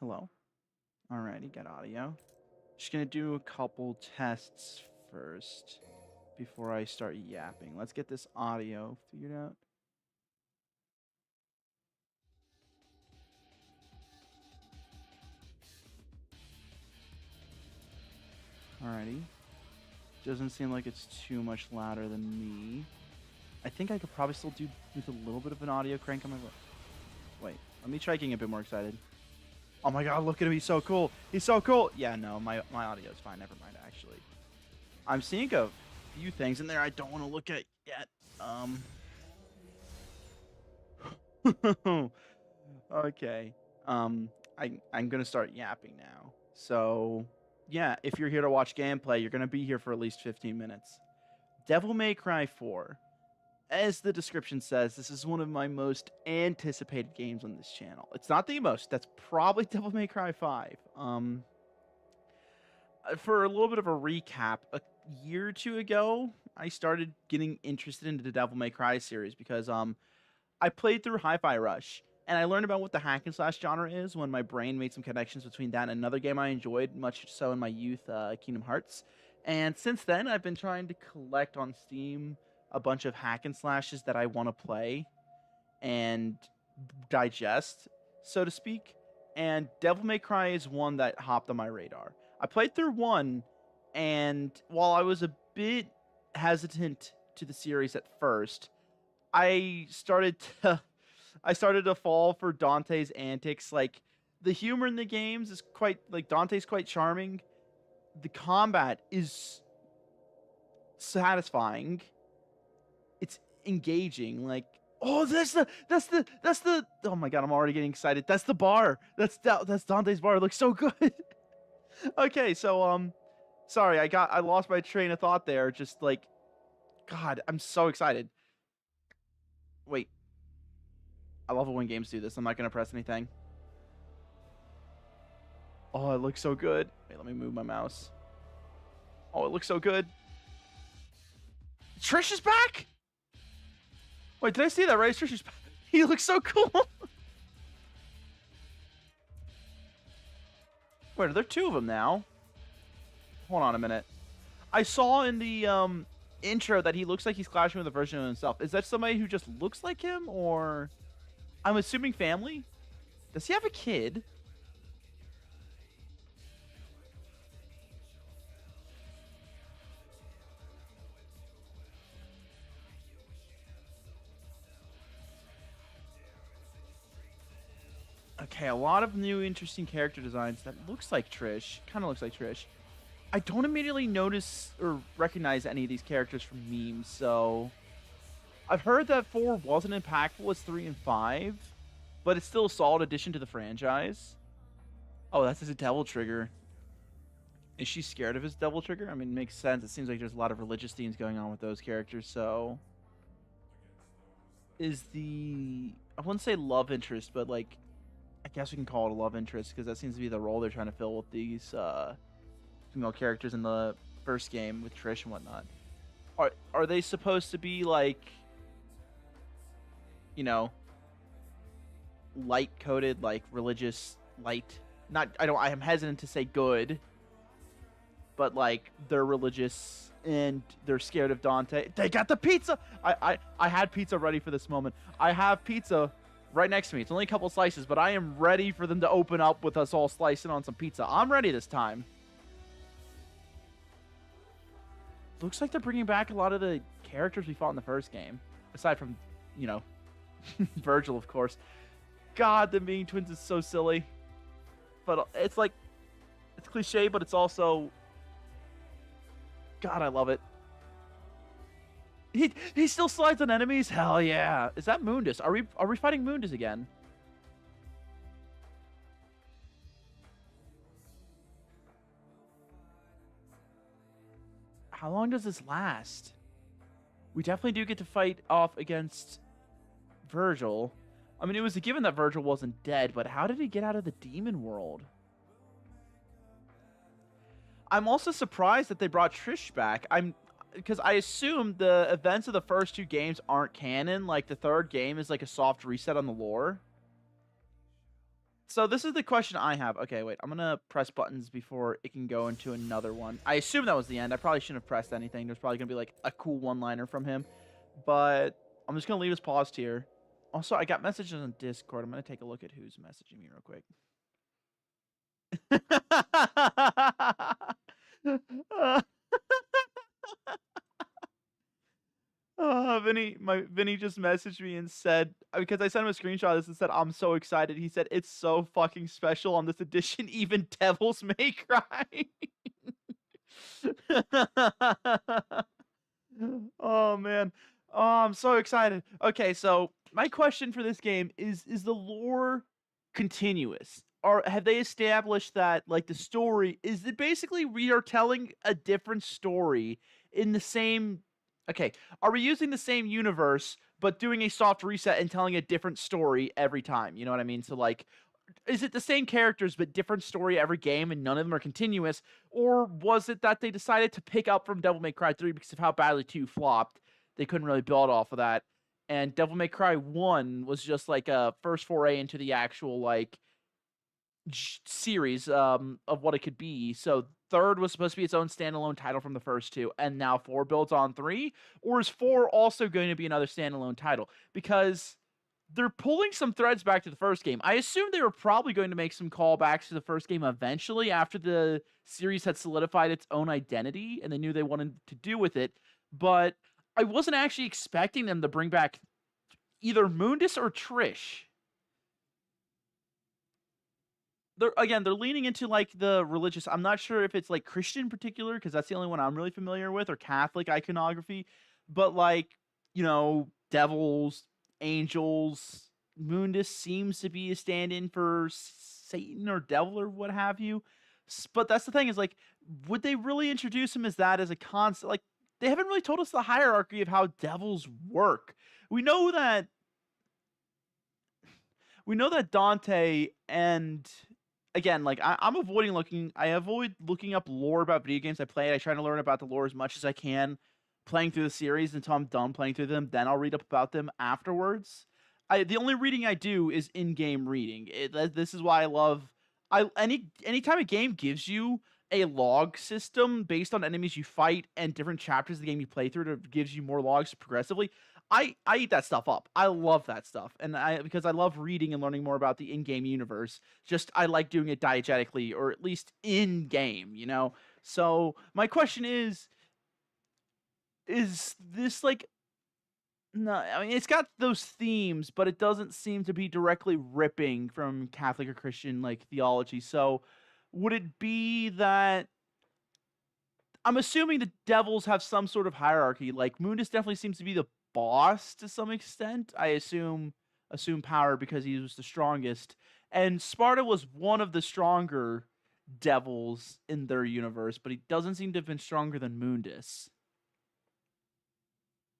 Hello. Alrighty, got audio. Just gonna do a couple tests first before I start yapping. Let's get this audio figured out. Alrighty. Doesn't seem like it's too much louder than me. I think I could probably still do with a little bit of an audio crank on my... Wait, let me try getting a bit more excited. Oh my god, look at him, he's so cool. He's so cool. Yeah, no, my audio is fine. Never mind, actually. I'm seeing a few things in there I don't want to look at yet. Okay. I'm gonna start yapping now. So, yeah, if you're here to watch gameplay, you're gonna be here for at least 15 minutes. Devil May Cry 4. As the description says, this is one of my most anticipated games on this channel. It's not the most. That's probably Devil May Cry 5. For a little bit of a recap, a year or two ago, I started getting interested into the Devil May Cry series because I played through Hi-Fi Rush, and I learned about what the hack and slash genre is when my brain made some connections between that and another game I enjoyed, much so in my youth, Kingdom Hearts. And since then, I've been trying to collect on Steam a bunch of hack and slashes that I want to play and digest, so to speak. And Devil May Cry is one that hopped on my radar. I played through one, and while I was a bit hesitant to the series at first, I started to fall for Dante's antics. Like, the humor in the games is quite, like, Dante's quite charming. The combat is satisfying. It's engaging. Like, oh, that's the oh my god, I'm already getting excited. That's the bar. That's Dante's bar. It looks so good. Okay, so sorry, I lost my train of thought there. Just like, god, I'm so excited. Wait. I love it when games do this. I'm not gonna press anything. Oh, it looks so good. Wait, let me move my mouse. Oh, it looks so good. Trish is back? Wait, did I see that right? Trish is back. He looks so cool. Wait, are there two of them now? Hold on a minute. I saw in the intro that he looks like he's clashing with a version of himself. Is that somebody who just looks like him, or... I'm assuming family? Does he have a kid? Okay, a lot of new interesting character designs that looks like Trish. Kind of looks like Trish. I don't immediately notice or recognize any of these characters from memes, so... I've heard that 4 wasn't impactful as 3 and 5, but it's still a solid addition to the franchise. Oh, that's his devil trigger. Is she scared of his devil trigger? I mean, it makes sense. It seems like there's a lot of religious themes going on with those characters, so... Is the... I wouldn't say love interest, but, like... I guess we can call it a love interest, because that seems to be the role they're trying to fill with these female characters in the first game with Trish and whatnot. Are they supposed to be, like... You know, light coded, like religious light. Not, I am hesitant to say good, but like they're religious and they're scared of Dante. They got the pizza. I had pizza ready for this moment. I have pizza right next to me. It's only a couple slices, but I am ready for them to open up with us all slicing on some pizza. I'm ready this time. Looks like they're bringing back a lot of the characters we fought in the first game, aside from, you know, Virgil, of course. God, the Mean Twins is so silly. But it's like, it's cliche, but it's also... God, I love it. He still slides on enemies? Hell yeah. Is that Mundus? Are we fighting Mundus again? How long does this last? We definitely do get to fight off against Virgil. I mean, it was a given that Virgil wasn't dead, but how did he get out of the demon world? I'm also surprised that they brought Trish back. Because I assume the events of the first 2 games aren't canon. Like, the third game is like a soft reset on the lore. So this is the question I have. Okay, wait. I'm gonna press buttons before it can go into another one. I assume that was the end. I probably shouldn't have pressed anything. There's probably gonna be like a cool one-liner from him, but I'm just gonna leave this paused here. Also, I got messages on Discord. I'm gonna take a look at who's messaging me real quick. Vinny just messaged me and said, because I sent him a screenshot of this and said, I'm so excited. He said, it's so fucking special on this edition, even devils may cry. Oh man. Oh, I'm so excited. Okay, so my question for this game is the lore continuous? Or have they established that like the story is it basically we are telling a different story in the same okay, are we using the same universe but doing a soft reset and telling a different story every time? You know what I mean? So like is it the same characters but different story every game and none of them are continuous? Or was it that they decided to pick up from Devil May Cry 3 because of how badly 2 flopped? They couldn't really build off of that. And Devil May Cry 1 was just like a first foray into the actual like series of what it could be. So third was supposed to be its own standalone title from the first two, and now 4 builds on 3? Or is 4 also going to be another standalone title? Because they're pulling some threads back to the first game. I assume they were probably going to make some callbacks to the first game eventually after the series had solidified its own identity and they knew they wanted to do with it. But I wasn't actually expecting them to bring back either Mundus or Trish. They're leaning into like the religious. I'm not sure if it's like Christian in particular because that's the only one I'm really familiar with, or Catholic iconography. But like devils, angels, Mundus seems to be a stand-in for Satan or devil or what have you. But that's the thing is like, would they really introduce him as that as a concept? Like they haven't really told us the hierarchy of how devils work. We know that Dante and again, like I'm avoiding looking. I avoid looking up lore about video games I play. I try to learn about the lore as much as I can, playing through the series until I'm done playing through them. Then I'll read up about them afterwards. The only reading I do is in-game reading. This is why I love. Anytime a game gives you a log system based on enemies you fight and different chapters of the game you play through that gives you more logs progressively. I eat that stuff up. I love that stuff, and because I love reading and learning more about the in-game universe. Just I like doing it diegetically, or at least in game. So my question is this like no? I mean, it's got those themes, but it doesn't seem to be directly ripping from Catholic or Christian like theology. So would it be that? I'm assuming the devils have some sort of hierarchy. Like Mundus definitely seems to be the boss to some extent. I assume power because he was the strongest. And Sparta was one of the stronger devils in their universe, but he doesn't seem to have been stronger than Mundus.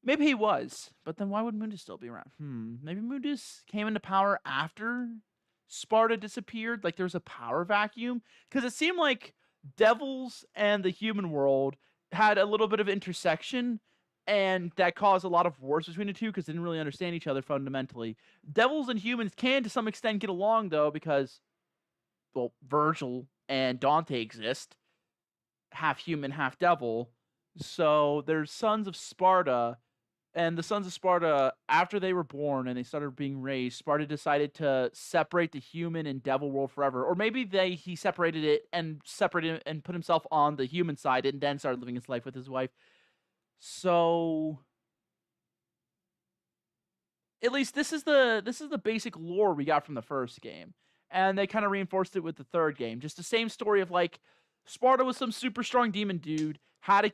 Maybe he was, but then why would Mundus still be around? Maybe Mundus came into power after Sparta disappeared. Like there's a power vacuum because it seemed like devils and the human world had a little bit of intersection, and that caused a lot of wars between the two because they didn't really understand each other fundamentally. Devils and humans can to some extent get along though because, well, Virgil and Dante exist, half human, half devil. So there's sons of Sparta, and the sons of Sparta, after they were born and they started being raised, Sparta decided to separate the human and devil world forever. Or maybe he separated it and put himself on the human side and then started living his life with his wife. So at least this is the basic lore we got from the first game. And they kind of reinforced it with the third game. Just the same story of like Sparta was some super strong demon dude, had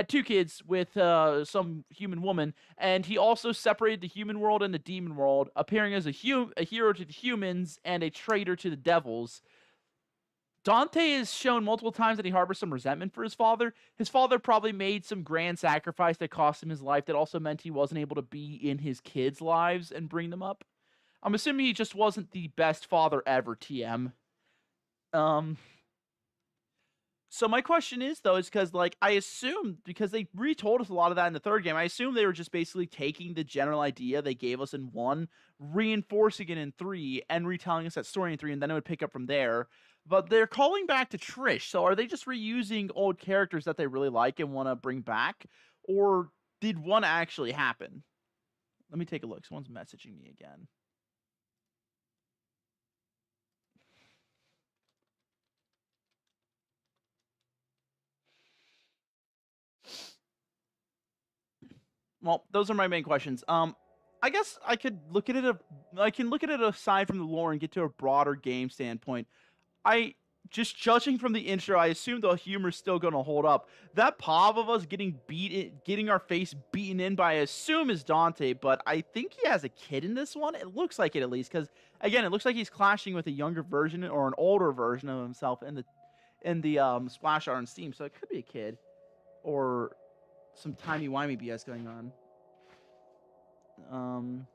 2 kids with some human woman, and he also separated the human world and the demon world, appearing as a hero to the humans and a traitor to the devils. Dante has shown multiple times that he harbors some resentment for his father. His father probably made some grand sacrifice that cost him his life that also meant he wasn't able to be in his kids' lives and bring them up. I'm assuming he just wasn't the best father ever, TM. So my question is though, is because like I assumed because they retold us a lot of that in the third game, I assume they were just basically taking the general idea they gave us in one, reinforcing it in three, and retelling us that story in three, and then it would pick up from there. But they're calling back to Trish, so are they just reusing old characters that they really like and want to bring back, or did one actually happen? Let me take a look. Someone's messaging me again. Well, those are my main questions. I guess I could look at it. I can look at it aside from the lore and get to a broader game standpoint. I just judging from the intro, I assume the humor's still going to hold up. That pop of us getting our face beaten in by, I assume, is Dante, but I think he has a kid in this one. It looks like it at least, because again, it looks like he's clashing with a younger version or an older version of himself in the splash art on Steam. So it could be a kid or some timey wimey BS going on. Um,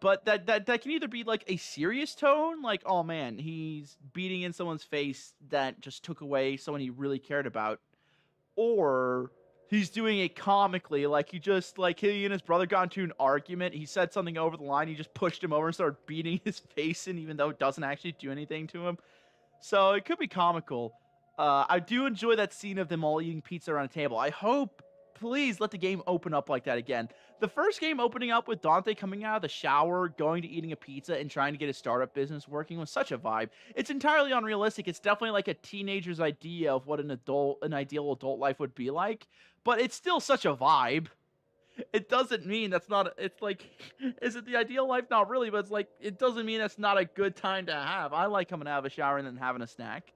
but that can either be like a serious tone, like oh man, he's beating in someone's face that just took away someone he really cared about, or he's doing it comically, like he just like he and his brother got into an argument. He said something over the line. He just pushed him over and started beating his face in, even though it doesn't actually do anything to him. So it could be comical. I do enjoy that scene of them all eating pizza around a table. I hope, please let the game open up like that again. The first game opening up with Dante coming out of the shower, going to eating a pizza, and trying to get his startup business working was such a vibe. It's entirely unrealistic. It's definitely like a teenager's idea of what an ideal adult life would be like, but it's still such a vibe. It doesn't mean that's not. It's like, is it the ideal life? Not really, but it's like it doesn't mean that's not a good time to have. I like coming out of a shower and then having a snack.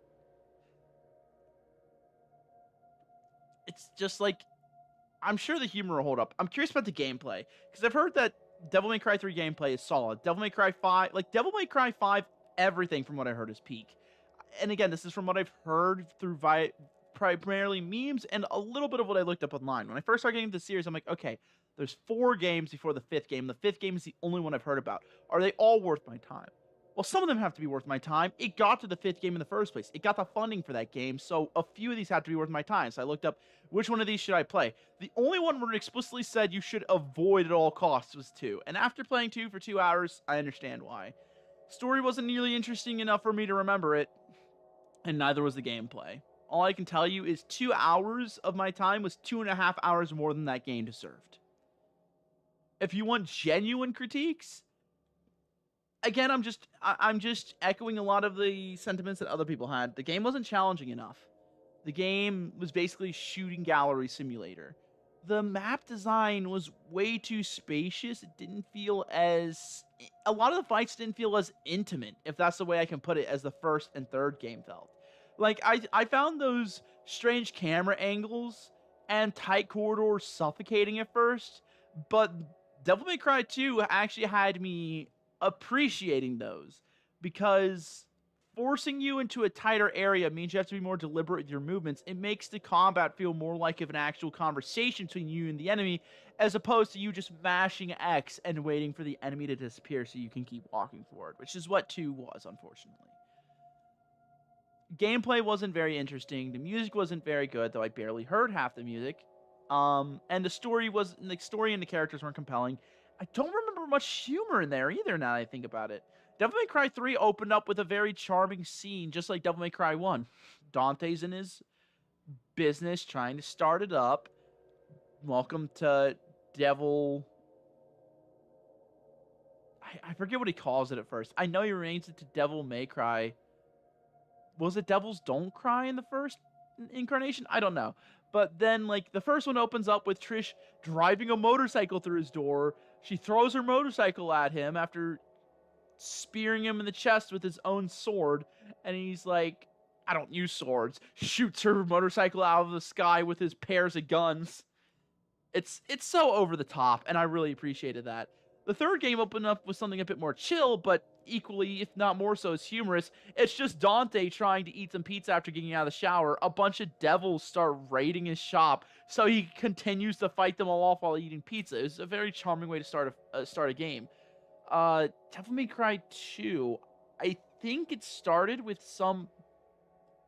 It's just like I'm sure the humor will hold up. I'm curious about the gameplay because I've heard that Devil May Cry 3 gameplay is solid. Devil May Cry 5, like Devil May Cry 5, everything from what I heard is peak. And again, this is from what I've heard through primarily memes and a little bit of what I looked up online. When I first started getting into the series, I'm like, okay, there's 4 games before the 5th game. The 5th game is the only one I've heard about. Are they all worth my time? Well, some of them have to be worth my time. It got to the 5th game in the first place. It got the funding for that game, so a few of these have to be worth my time. So I looked up which one of these should I play. The only one where it explicitly said you should avoid at all costs was 2. And after playing 2 for 2 hours, I understand why. Story wasn't nearly interesting enough for me to remember it, and neither was the gameplay. All I can tell you is 2 hours of my time was 2.5 hours more than that game deserved. If you want genuine critiques, again, I'm just echoing a lot of the sentiments that other people had. The game wasn't challenging enough. The game was basically shooting gallery simulator. The map design was way too spacious. It didn't feel as a lot of the fights didn't feel as intimate, if that's the way I can put it, as the first and third game felt. Like I found those strange camera angles and tight corridors suffocating at first, but Devil May Cry 2 actually had me appreciating those because forcing you into a tighter area means you have to be more deliberate with your movements. It makes the combat feel more like an actual conversation between you and the enemy, as opposed to you just mashing X and waiting for the enemy to disappear so you can keep walking forward, which is what 2 was, unfortunately. Gameplay wasn't very interesting. The music wasn't very good, though I barely heard half the music. And the story and the characters weren't compelling. I don't remember much humor in there either now that I think about it. Devil May Cry 3 opened up with a very charming scene, just like Devil May Cry 1. Dante's in his business trying to start it up. Welcome to Devil... I forget what he calls it at first. I know he renames it to Devil May Cry. Was it Devils Don't Cry in the first incarnation? I don't know. But then, like, the first one opens up with Trish driving a motorcycle through his door. She throws her motorcycle at him after spearing him in the chest with his own sword. And he's like, I don't use swords. Shoots her motorcycle out of the sky with his pairs of guns. It's so over the top, and I really appreciated that. The third game opened up with something a bit more chill, but equally, if not more so, is humorous. It's just Dante trying to eat some pizza after getting out of the shower. A bunch of devils start raiding his shop, so he continues to fight them all off while eating pizza. It's a very charming way to start a game. Devil May Cry 2, I think it started with some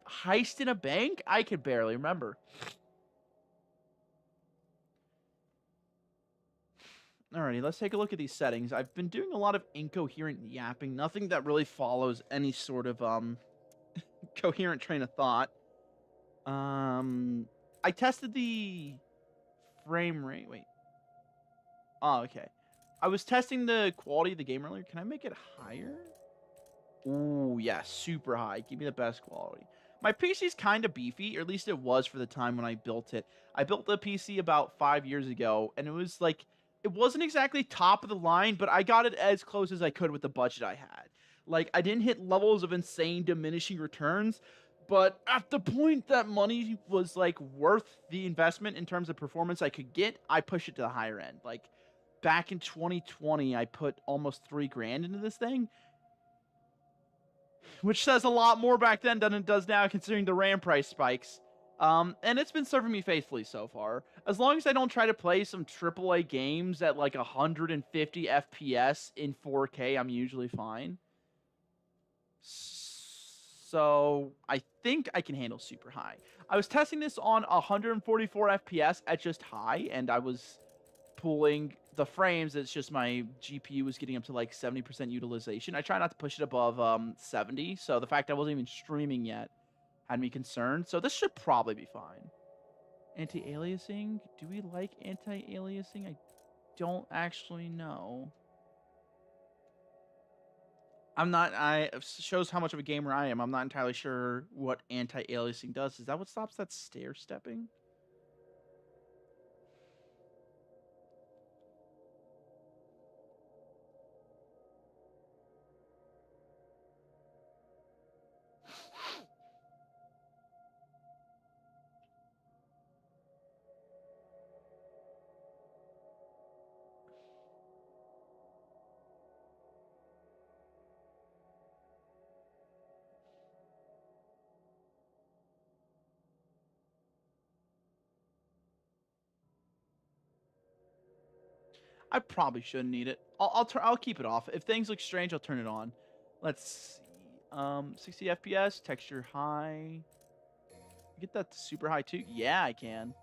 Heist in a bank? I could barely remember. Alrighty, let's take a look at these settings. I've been doing a lot of incoherent yapping, nothing that really follows any sort of coherent train of thought. I tested the frame rate. Wait. Oh, okay. I was testing the quality of the game earlier. Can I make it higher? Ooh, yeah, super high. Give me the best quality. My PC's kind of beefy, or at least it was for the time when I built it. I built the PC about 5 years ago, and it was like, it wasn't exactly top of the line, but I got it as close as I could with the budget I had. Like, I didn't hit levels of insane diminishing returns, but at the point that money was like worth the investment in terms of performance I could get, I pushed it to the higher end. Like, back in 2020, I put almost 3 grand into this thing, which says a lot more back then than it does now, considering the RAM price spikes. And it's been serving me faithfully so far. As long as I don't try to play some AAA games at like 150 FPS in 4K, I'm usually fine. So I think I can handle super high. I was testing this on 144 FPS at just high, and I was pulling the frames. It's just my GPU was getting up to like 70% utilization. I try not to push it above 70, so the fact I wasn't even streaming yet had me concerned. So this should probably be fine. Anti-aliasing? Do we like anti-aliasing? I don't actually know. I'm not. Shows how much of a gamer I am. I'm not entirely sure what anti-aliasing does. Is that what stops that stair stepping? I probably shouldn't need it. I'll keep it off. If things look strange, I'll turn it on. Let's see. 60 FPS, texture high. Get that super high too? Yeah, I can.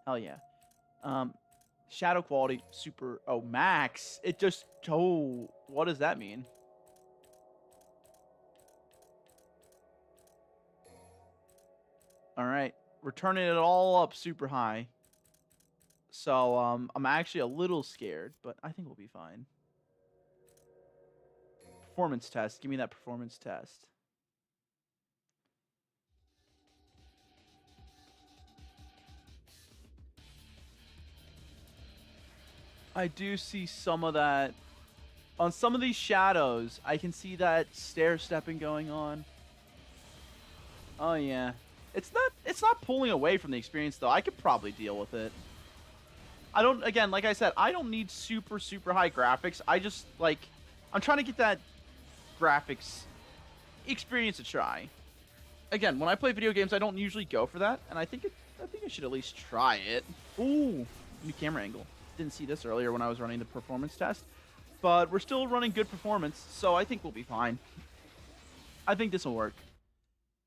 Hell yeah. Um, shadow quality super. Oh, max. It just. Oh, what does that mean? All right, we're turning it all up super high. So I'm actually a little scared, but I think we'll be fine. Performance test. Give me that performance test. I do see some of that. On some of these shadows, I can see that stair stepping going on. Oh yeah. It's not pulling away from the experience though. I could probably deal with it. I don't, again, like I said, I don't need super high graphics. I just like, I'm trying to get that graphics experience a try. Again, when I play video games, I don't usually go for that, and I think I should at least try it. Ooh, new camera angle. Didn't see this earlier when I was running the performance test, but we're still running good performance, so I think we'll be fine. I think this will work.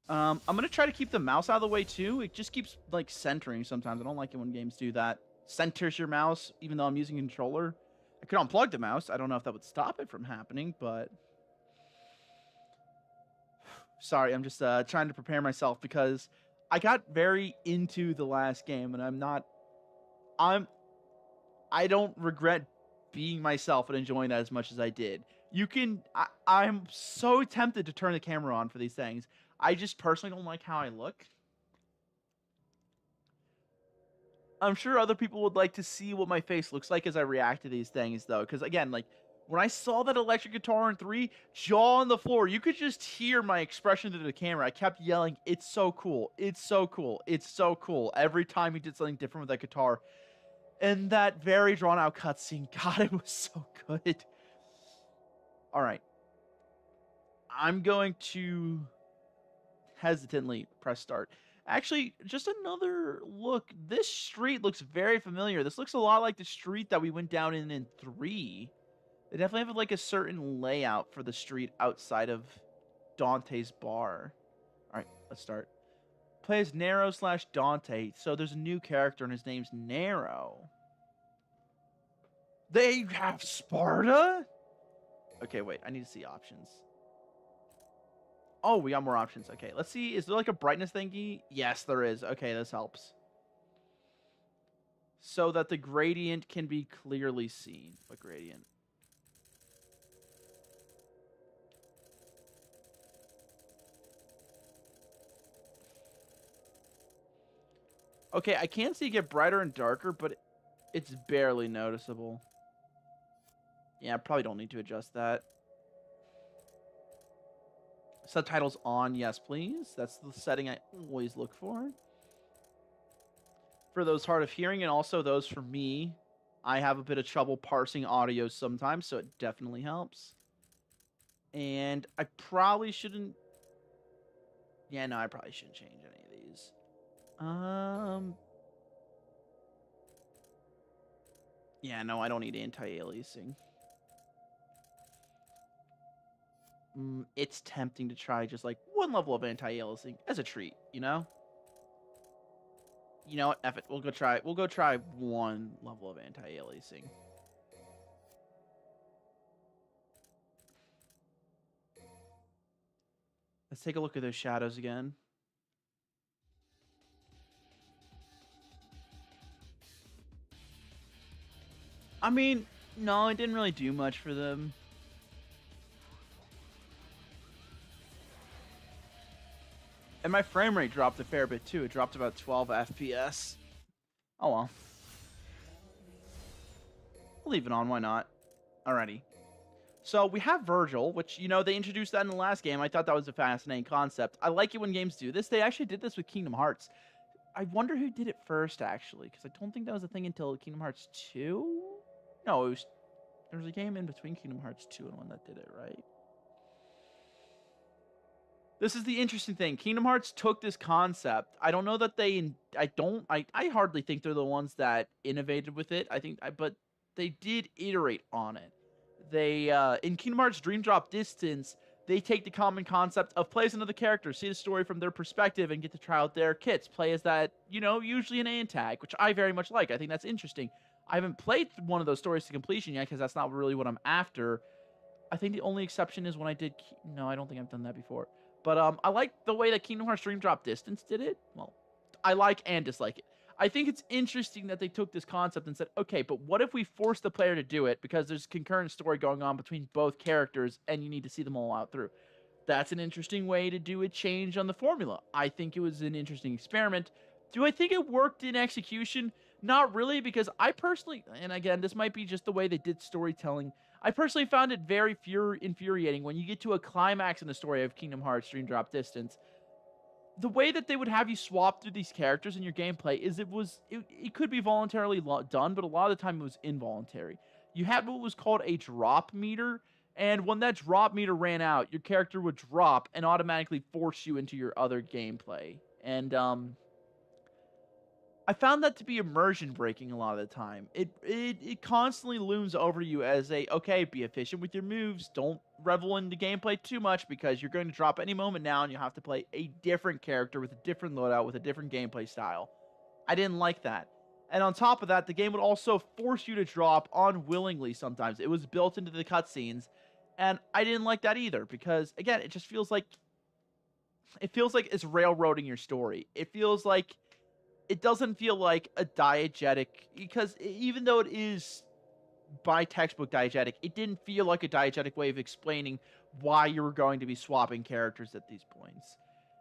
I'm gonna try to keep the mouse out of the way too. It just keeps like centering sometimes. I don't like it when games do that. Centers your mouse, even though I'm using a controller. I could unplug the mouse. I don't know if that would stop it from happening, but sorry, I'm just trying to prepare myself because I got very into the last game, and I don't regret being myself and enjoying that as much as I did. I'm so tempted to turn the camera on for these things. I just personally don't like how I look. I'm sure other people would like to see what my face looks like as I react to these things, though. Because, again, like, when I saw that electric guitar in 3, jaw on the floor, you could just hear my expression to the camera. I kept yelling, "It's so cool. It's so cool. It's so cool." Every time he did something different with that guitar. And that very drawn-out cutscene, God, it was so good. All right. I'm going to hesitantly press start. Actually, just another look. This street looks very familiar. This looks a lot like the street that we went down in 3. They definitely have like a certain layout for the street outside of Dante's bar. All right, let's start. Play as Nero / Dante. So there's a new character and his name's Nero. They have Sparta? Okay, wait. I need to see options. Oh, we got more options. Okay, let's see. Is there like a brightness thingy? Yes, there is. Okay, this helps. So that the gradient can be clearly seen. What gradient? Okay, I can see it get brighter and darker, but it's barely noticeable. Yeah, I probably don't need to adjust that. Subtitles on, yes, please. That's the setting I always look for. For those hard of hearing, and also those for me, I have a bit of trouble parsing audio sometimes, so it definitely helps. And I probably shouldn't... Yeah, no, I probably shouldn't change any of these. Yeah, no, I don't need anti-aliasing. It's tempting to try just like one level of anti-aliasing as a treat, you know? You know what? F it. We'll go try one level of anti-aliasing. Let's take a look at those shadows again. I mean, no, it didn't really do much for them. And my frame rate dropped a fair bit too. It dropped about 12 FPS. Oh well. We'll leave it on, why not? Alrighty. So we have Virgil, which, you know, they introduced that in the last game. I thought that was a fascinating concept. I like it when games do this. They actually did this with Kingdom Hearts. I wonder who did it first, actually, because I don't think that was a thing until Kingdom Hearts 2? No, there was a game in between Kingdom Hearts 2 and one that did it, right? This is the interesting thing. Kingdom Hearts took this concept. I don't know that I hardly think they're the ones that innovated with it. But they did iterate on it. They, in Kingdom Hearts Dream Drop Distance, they take the common concept of play as another character, see the story from their perspective, and get to try out their kits. Play as that, you know, usually an antag, which I very much like. I think that's interesting. I haven't played one of those stories to completion yet, because that's not really what I'm after. I think the only exception is when I did... No, I don't think I've done that before. But I like the way that Kingdom Hearts Dream Drop Distance did it. Well, I like and dislike it. I think it's interesting that they took this concept and said, okay, but what if we force the player to do it because there's concurrent story going on between both characters and you need to see them all out through? That's an interesting way to do a change on the formula. I think it was an interesting experiment. Do I think it worked in execution? Not really, because I personally, and again, this might be just the way they did storytelling, I personally found it very infuriating when you get to a climax in the story of Kingdom Hearts Dream Drop Distance. The way that they would have you swap through these characters in your gameplay is it could be voluntarily done, but a lot of the time it was involuntary. You had what was called a drop meter, and when that drop meter ran out, your character would drop and automatically force you into your other gameplay. And I found that to be immersion breaking a lot of the time. It constantly looms over you as okay, be efficient with your moves. Don't revel in the gameplay too much because you're going to drop any moment now and you have to play a different character with a different loadout with a different gameplay style. I didn't like that. And on top of that, the game would also force you to drop unwillingly sometimes. It was built into the cutscenes, and I didn't like that either because, again, it just feels like it's railroading your story. It doesn't feel like a diegetic, because even though it is by textbook diegetic, it didn't feel like a diegetic way of explaining why you were going to be swapping characters at these points.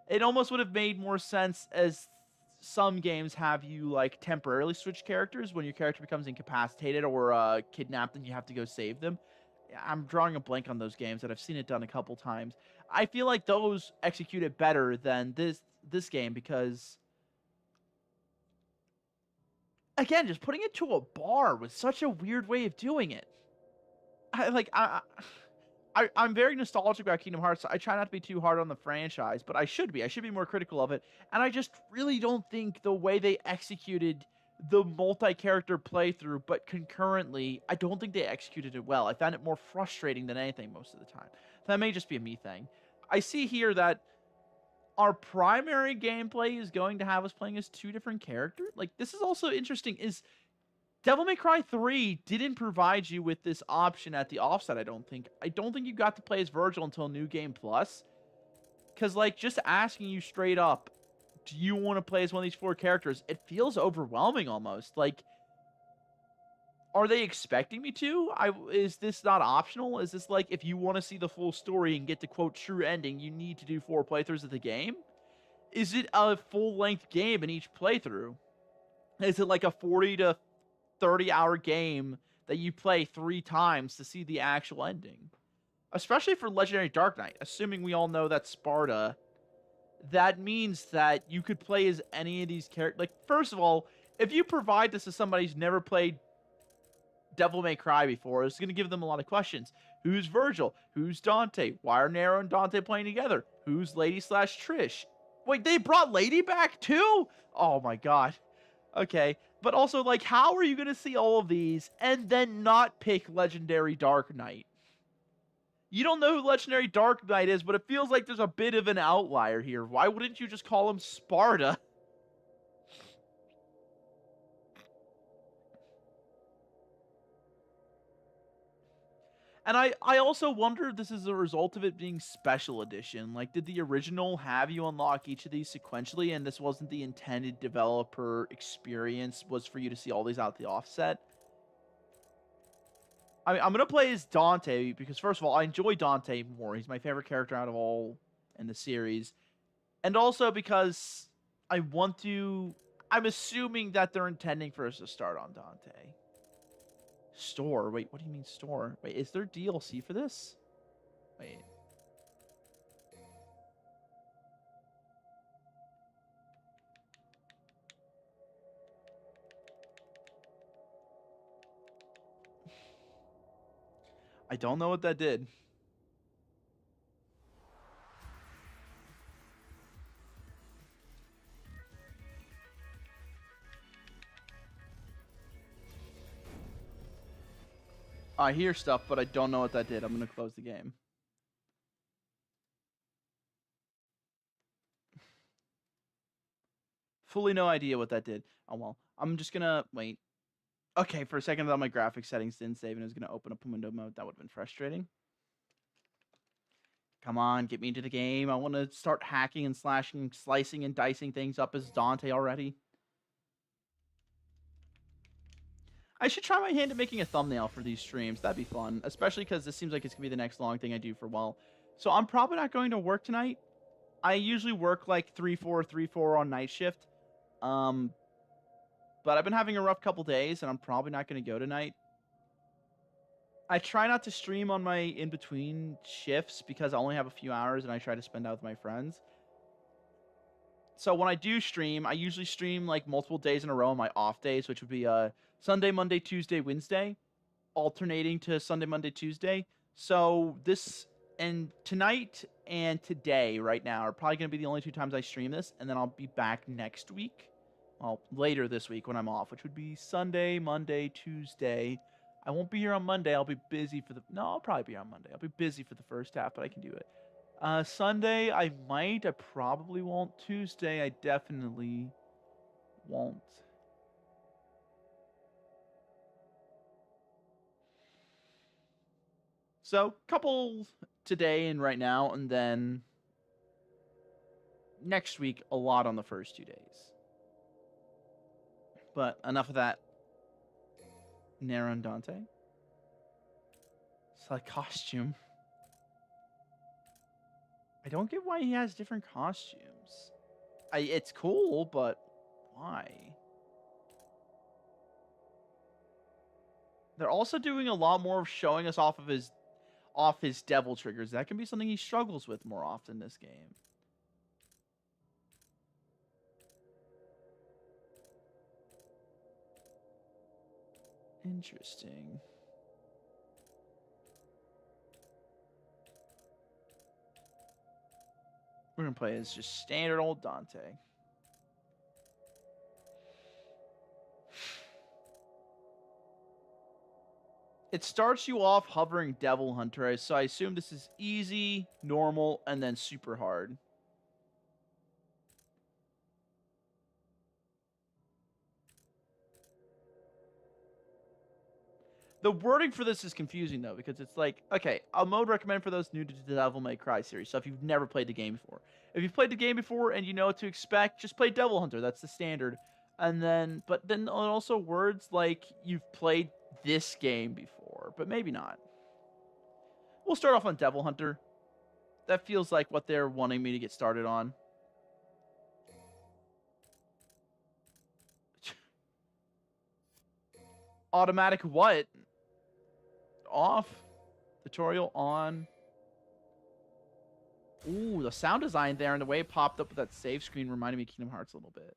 It almost would have made more sense as some games have you like temporarily switch characters when your character becomes incapacitated or kidnapped and you have to go save them. I'm drawing a blank on those games, and I've seen it done a couple times. I feel like those execute it better than this game because, again, just putting it to a bar was such a weird way of doing it. I'm very nostalgic about Kingdom Hearts. So I try not to be too hard on the franchise, but I should be. I should be more critical of it. And I just really don't think the way they executed the multi-character playthrough, but concurrently, I don't think they executed it well. I found it more frustrating than anything most of the time. That may just be a me thing. I see here that our primary gameplay is going to have us playing as two different characters. Like, this is also interesting. Is Devil May Cry 3 didn't provide you with this option at the offset, I don't think. I don't think you got to play as Virgil until New Game Plus. Because, like, just asking you straight up, do you want to play as one of these four characters? It feels overwhelming almost. Like, are they expecting me to? Is this not optional? Is this like, if you want to see the full story and get the quote true ending, you need to do 4 playthroughs of the game? Is it a full-length game in each playthrough? Is it like a 40 to 30-hour game that you play 3 times to see the actual ending? Especially for Legendary Dark Knight, assuming we all know that Sparta, that means that you could play as any of these characters. Like, first of all, if you provide this to somebody who's never played Devil May Cry before, it's going to give them a lot of questions. Who's Virgil? Who's Dante? Why are Nero and Dante playing together? Who's Lady / Trish? Wait, they brought Lady back too? Oh my god. Okay. But also, like, how are you going to see all of these and then not pick Legendary Dark Knight? You don't know who Legendary Dark Knight is, but it feels like there's a bit of an outlier here. Why wouldn't you just call him Sparta? And I also wonder if this is a result of it being special edition. Like, did the original have you unlock each of these sequentially, and this wasn't the intended developer experience, was for you to see all these out the offset? I mean, I'm going to play as Dante because, first of all, I enjoy Dante more. He's my favorite character out of all in the series. And also because I want to... I'm assuming that they're intending for us to start on Dante. Store? Wait, what do you mean store? Wait, is there DLC for this? Wait. I don't know what that did. I hear stuff, but I don't know what that did. I'm going to close the game. Fully no idea what that did. Oh, well. I'm just going to... Wait. Okay, for a second, I thought my graphics settings didn't save and it was going to open up a window mode. That would have been frustrating. Come on, get me into the game. I want to start hacking and slashing, slicing and dicing things up as Dante already. I should try my hand at making a thumbnail for these streams. That'd be fun, especially because this seems like it's going to be the next long thing I do for a while. So I'm probably not going to work tonight. I usually work like 3-4, 3-4 on night shift. But I've been having a rough couple days, and I'm probably not going to go tonight. I try not to stream on my in-between shifts because I only have a few hours, and I try to spend out with my friends. So when I do stream, I usually stream like multiple days in a row on my off days, which would be Sunday, Monday, Tuesday, Wednesday, alternating to Sunday, Monday, Tuesday. So this and tonight and today right now are probably going to be the only 2 times I stream this, and then I'll be back next week. Well, later this week when I'm off, which would be Sunday, Monday, Tuesday. I won't be here on Monday. I'll be busy for the... No, I'll probably be on Monday. I'll be busy for the first half, but I can do it. Sunday, I might. I probably won't. Tuesday, I definitely won't. So, couple today and right now, and then next week, a lot on the first 2 days. But enough of that. Nero and Dante. It's like costume. I don't get why he has different costumes. It's cool, but why? They're also doing a lot more of showing us off his devil triggers. That can be something he struggles with more often in this game. Interesting. We're going to play as just standard old Dante. It starts you off hovering Devil Hunter, so I assume this is easy, normal, and then super hard. The wording for this is confusing though, because it's like, okay, a mode recommended for those new to the Devil May Cry series. So if you've never played the game before, if you've played the game before and you know what to expect, just play Devil Hunter. That's the standard. And then, but then also words like you've played this game before, but maybe not. We'll start off on Devil Hunter. That feels like what they're wanting me to get started on. Automatic what? Off. Tutorial on. Ooh, the sound design there and the way it popped up with that save screen reminded me of Kingdom Hearts a little bit.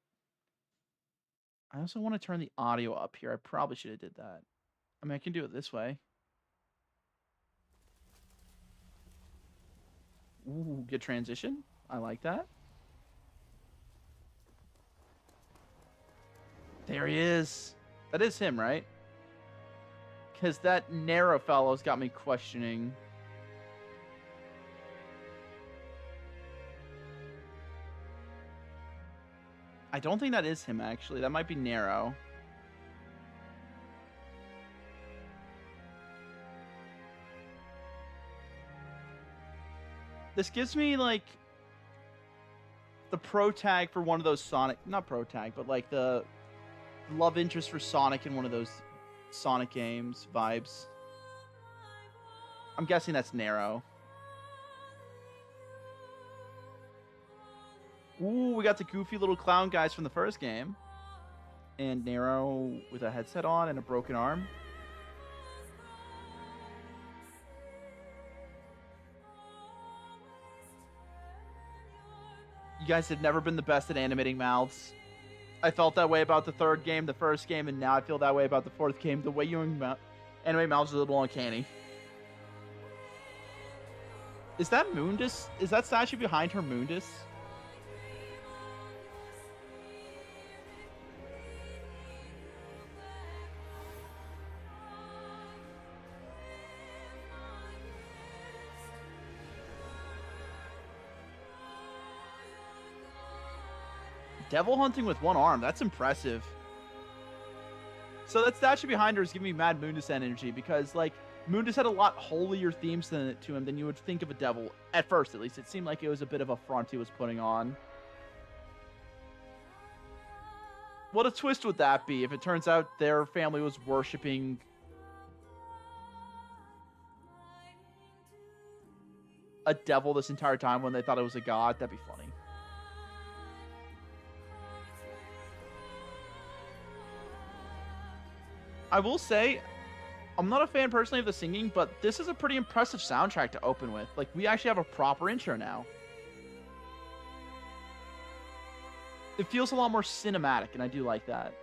I also want to turn the audio up here. I probably should have did that. I mean, I can do it this way. Ooh, good transition. I like that. There he is. That is him, right? Because that narrow fellow's got me questioning. I don't think that is him, actually. That might be Narrow. This gives me, like, the pro tag for one of those Sonic... Not pro tag, but, like, the love interest for Sonic in one of those Sonic games vibes. I'm guessing that's Narrow. Ooh, we got the goofy little clown guys from the first game. And Narrow with a headset on and a broken arm. You guys have never been the best at animating mouths. I felt that way about the third game, the first game, and now I feel that way about the fourth game. The way you animate mouths is a little uncanny. Is that Mundus? Is that statue behind her Mundus? Devil hunting with one arm. That's impressive. So that statue behind her is giving me mad Mundus energy because, like, Mundus had a lot holier themes to him than you would think of a devil. At first, at least. It seemed like it was a bit of a front he was putting on. What a twist would that be if it turns out their family was worshipping a devil this entire time when they thought it was a god? That'd be funny. I will say, I'm not a fan personally of the singing, but this is a pretty impressive soundtrack to open with. Like, we actually have a proper intro now. It feels a lot more cinematic, and I do like that.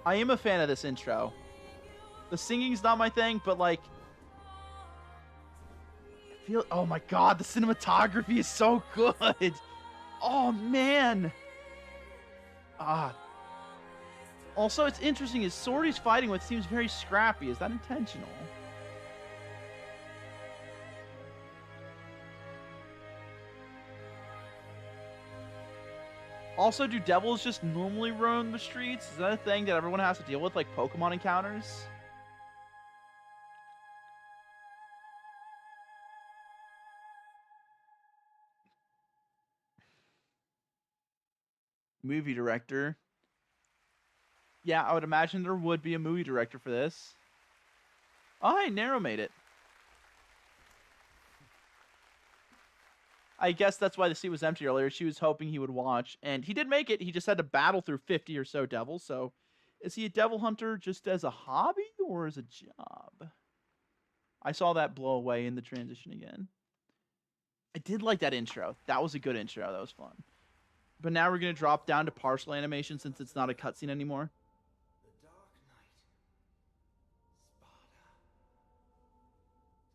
I am a fan of this intro. The singing's not my thing, but, like, oh my god, the cinematography is so good. Oh man. Also, it's interesting, his sword he's fighting with seems very scrappy. Is that intentional? Also, do devils just normally roam the streets? Is that a thing that everyone has to deal with, like Pokemon encounters? Movie director. Yeah, I would imagine there would be a movie director for this. Oh, hey, Narrow made it. I guess that's why the seat was empty earlier. She was hoping he would watch. And he did make it. He just had to battle through 50 or so devils. So is he a devil hunter just as a hobby or as a job? I saw that blow away in the transition again. I did like that intro. That was a good intro. That was fun. But now we're going to drop down to partial animation since it's not a cutscene anymore.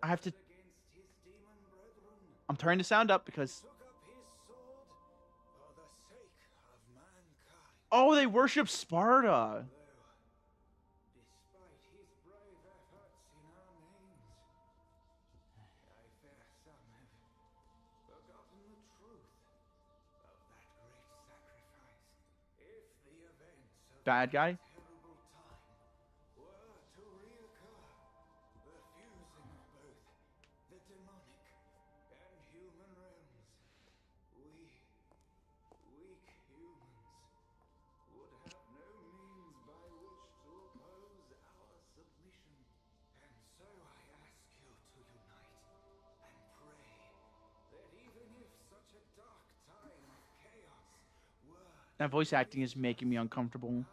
I have to... I'm turning the sound up because... Oh, they worship Sparta! bad guy. That voice acting is making me uncomfortable.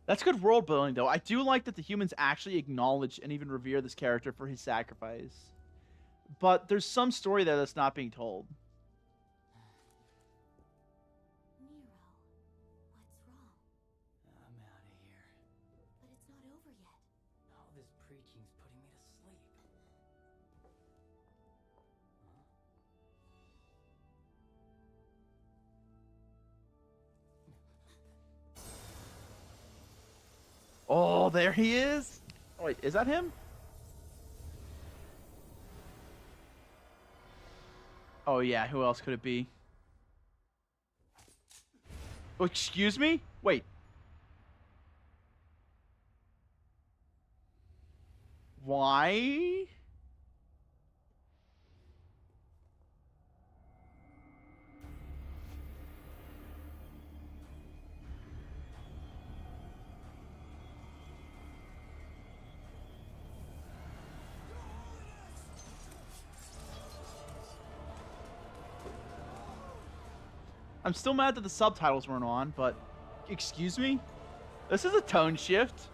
That's good world building, though. I do like that the humans actually acknowledge and even revere this character for his sacrifice. But there's some story there that's not being told. Nero, what's wrong? I'm out of here. But it's not over yet. All this preaching's putting me to sleep. Oh, there he is. Oh, wait, is that him? Oh, yeah, who else could it be? Oh, excuse me? Wait. Why? I'm still mad that the subtitles weren't on, but excuse me? This is a tone shift.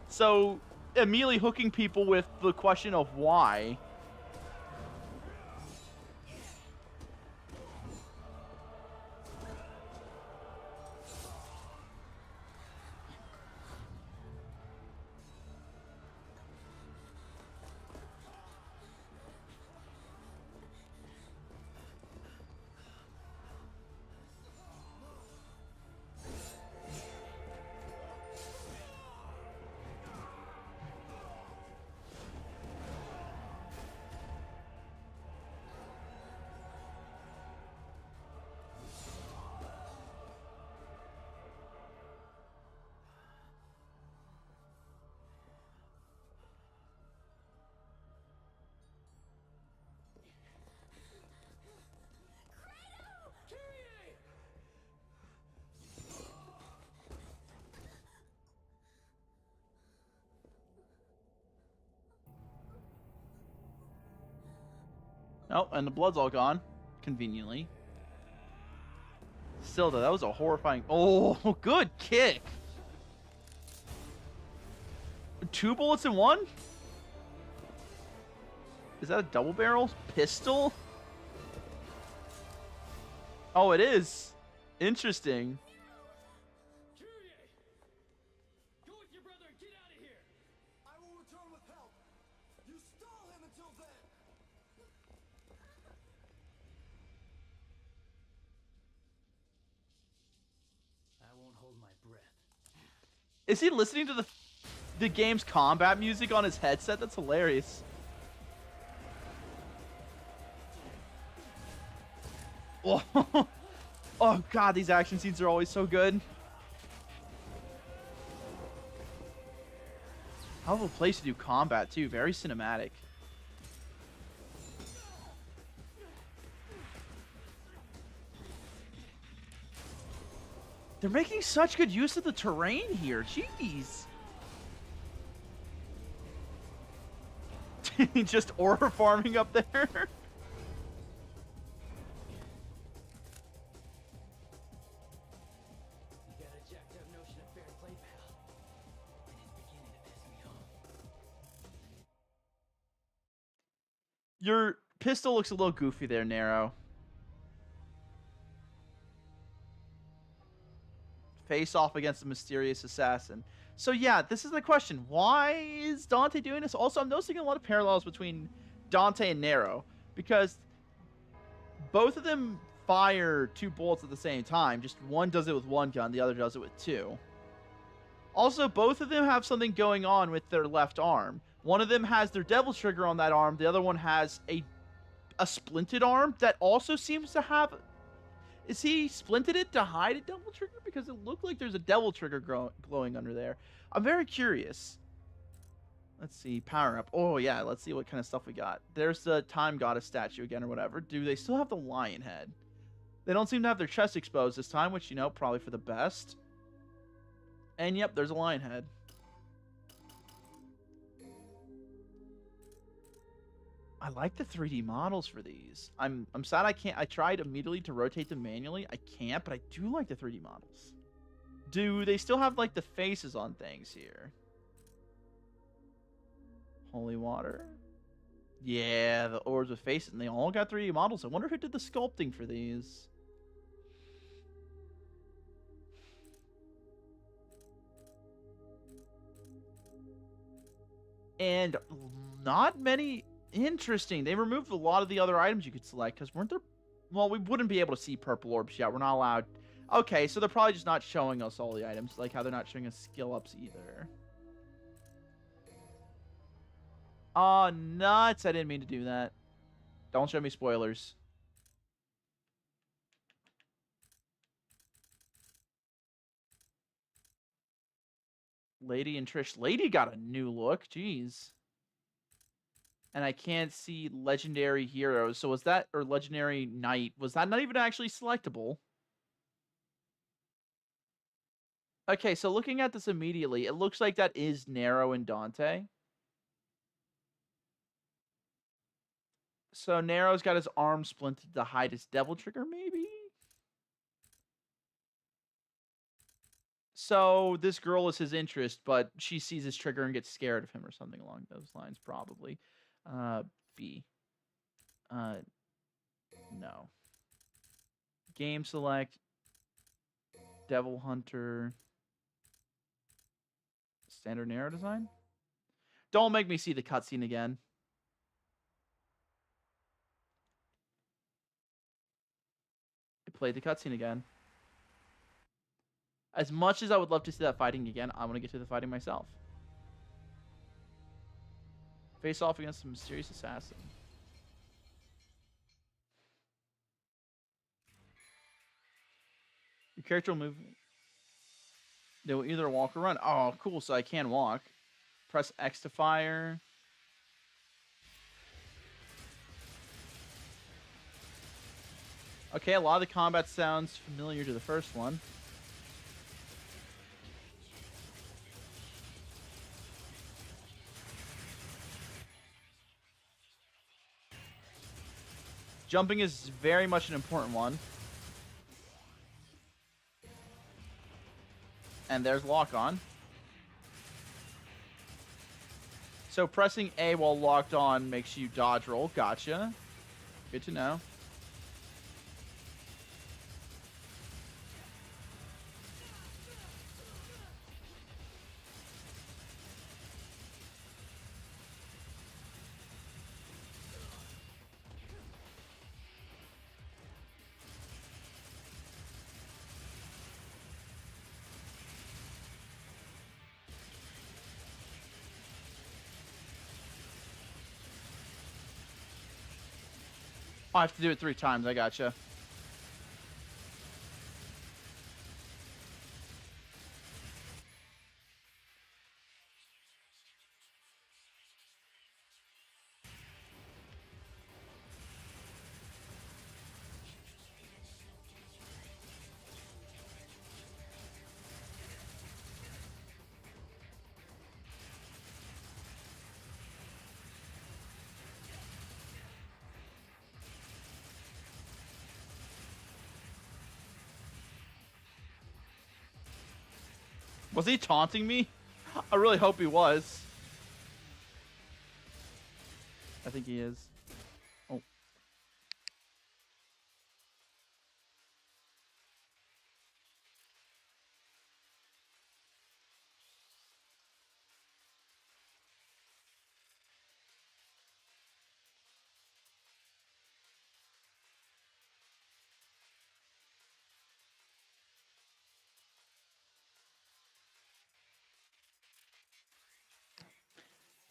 So, immediately hooking people with the question of why. Oh, and the blood's all gone. Conveniently. Still, though, that was a horrifying... Oh, good kick! 2 bullets in 1? Is that a double barrel pistol? Oh, it is. Interesting. Go with your brother and get out of here. I will return with help. You stall him until then. I won't hold my breath. Is he listening to the game's combat music on his headset? That's hilarious. Oh, oh god, these action scenes are always so good. Hell of a place to do combat, too. Very cinematic. They're making such good use of the terrain here. Jeez. Just ore farming up there. You got a jacked up notion of fair play, pal. And it's beginning to piss me off. Your pistol looks a little goofy there, Nero. Face off against a mysterious assassin. So yeah, this is the question. Why is Dante doing this? Also, I'm noticing a lot of parallels between Dante and Nero, because both of them fire 2 bullets at the same time. Just one does it with 1 gun, the other does it with 2. Also, both of them have something going on with their left arm. One of them has their devil trigger on that arm. The other one has a splinted arm that also seems to have. Is he splinted it to hide a devil trigger? Because it looked like there's a devil trigger glowing under there. I'm very curious. Let's see, power up. Oh yeah, let's see what kind of stuff we got. There's the time goddess statue again or whatever. Do they still have the lion head? They don't seem to have their chest exposed this time, which, you know, probably for the best. And yep, there's a lion head. I like the 3D models for these. I'm sad I can't. I tried immediately to rotate them manually. I can't, but I do like the 3D models. Do they still have like the faces on things here? Holy water. Yeah, the orbs with faces, and they all got 3D models. I wonder who did the sculpting for these. And not many. Interesting. They removed a lot of the other items you could select because weren't there. Well, we wouldn't be able to see purple orbs yet. We're not allowed. Okay, so they're probably just not showing us all the items, like how they're not showing us skill ups either. Oh, nuts. I didn't mean to do that. Don't show me spoilers. Lady and Trish. Lady got a new look. Jeez. And I can't see legendary heroes. So was that, or legendary knight, was that not even actually selectable? Okay, so looking at this immediately, it looks like that is Nero and Dante. So Nero's got his arm splinted to hide his devil trigger, maybe? So this girl is his interest, but she sees his trigger and gets scared of him or something along those lines, probably. B. No. Game select. Devil Hunter. Standard Nero design? Don't make me see the cutscene again. Play the cutscene again. As much as I would love to see that fighting again, I want to get to the fighting myself. Face off against a mysterious assassin. Your character will move. They will either walk or run. Oh, cool. So I can walk. Press X to fire. Okay, a lot of the combat sounds familiar to the first one. Jumping is very much an important one. And there's lock on. So pressing A while locked on makes you dodge roll. Gotcha. Good to know. Oh, I have to do it 3 times. I gotcha. Was he taunting me? I really hope he was. I think he is. Oh.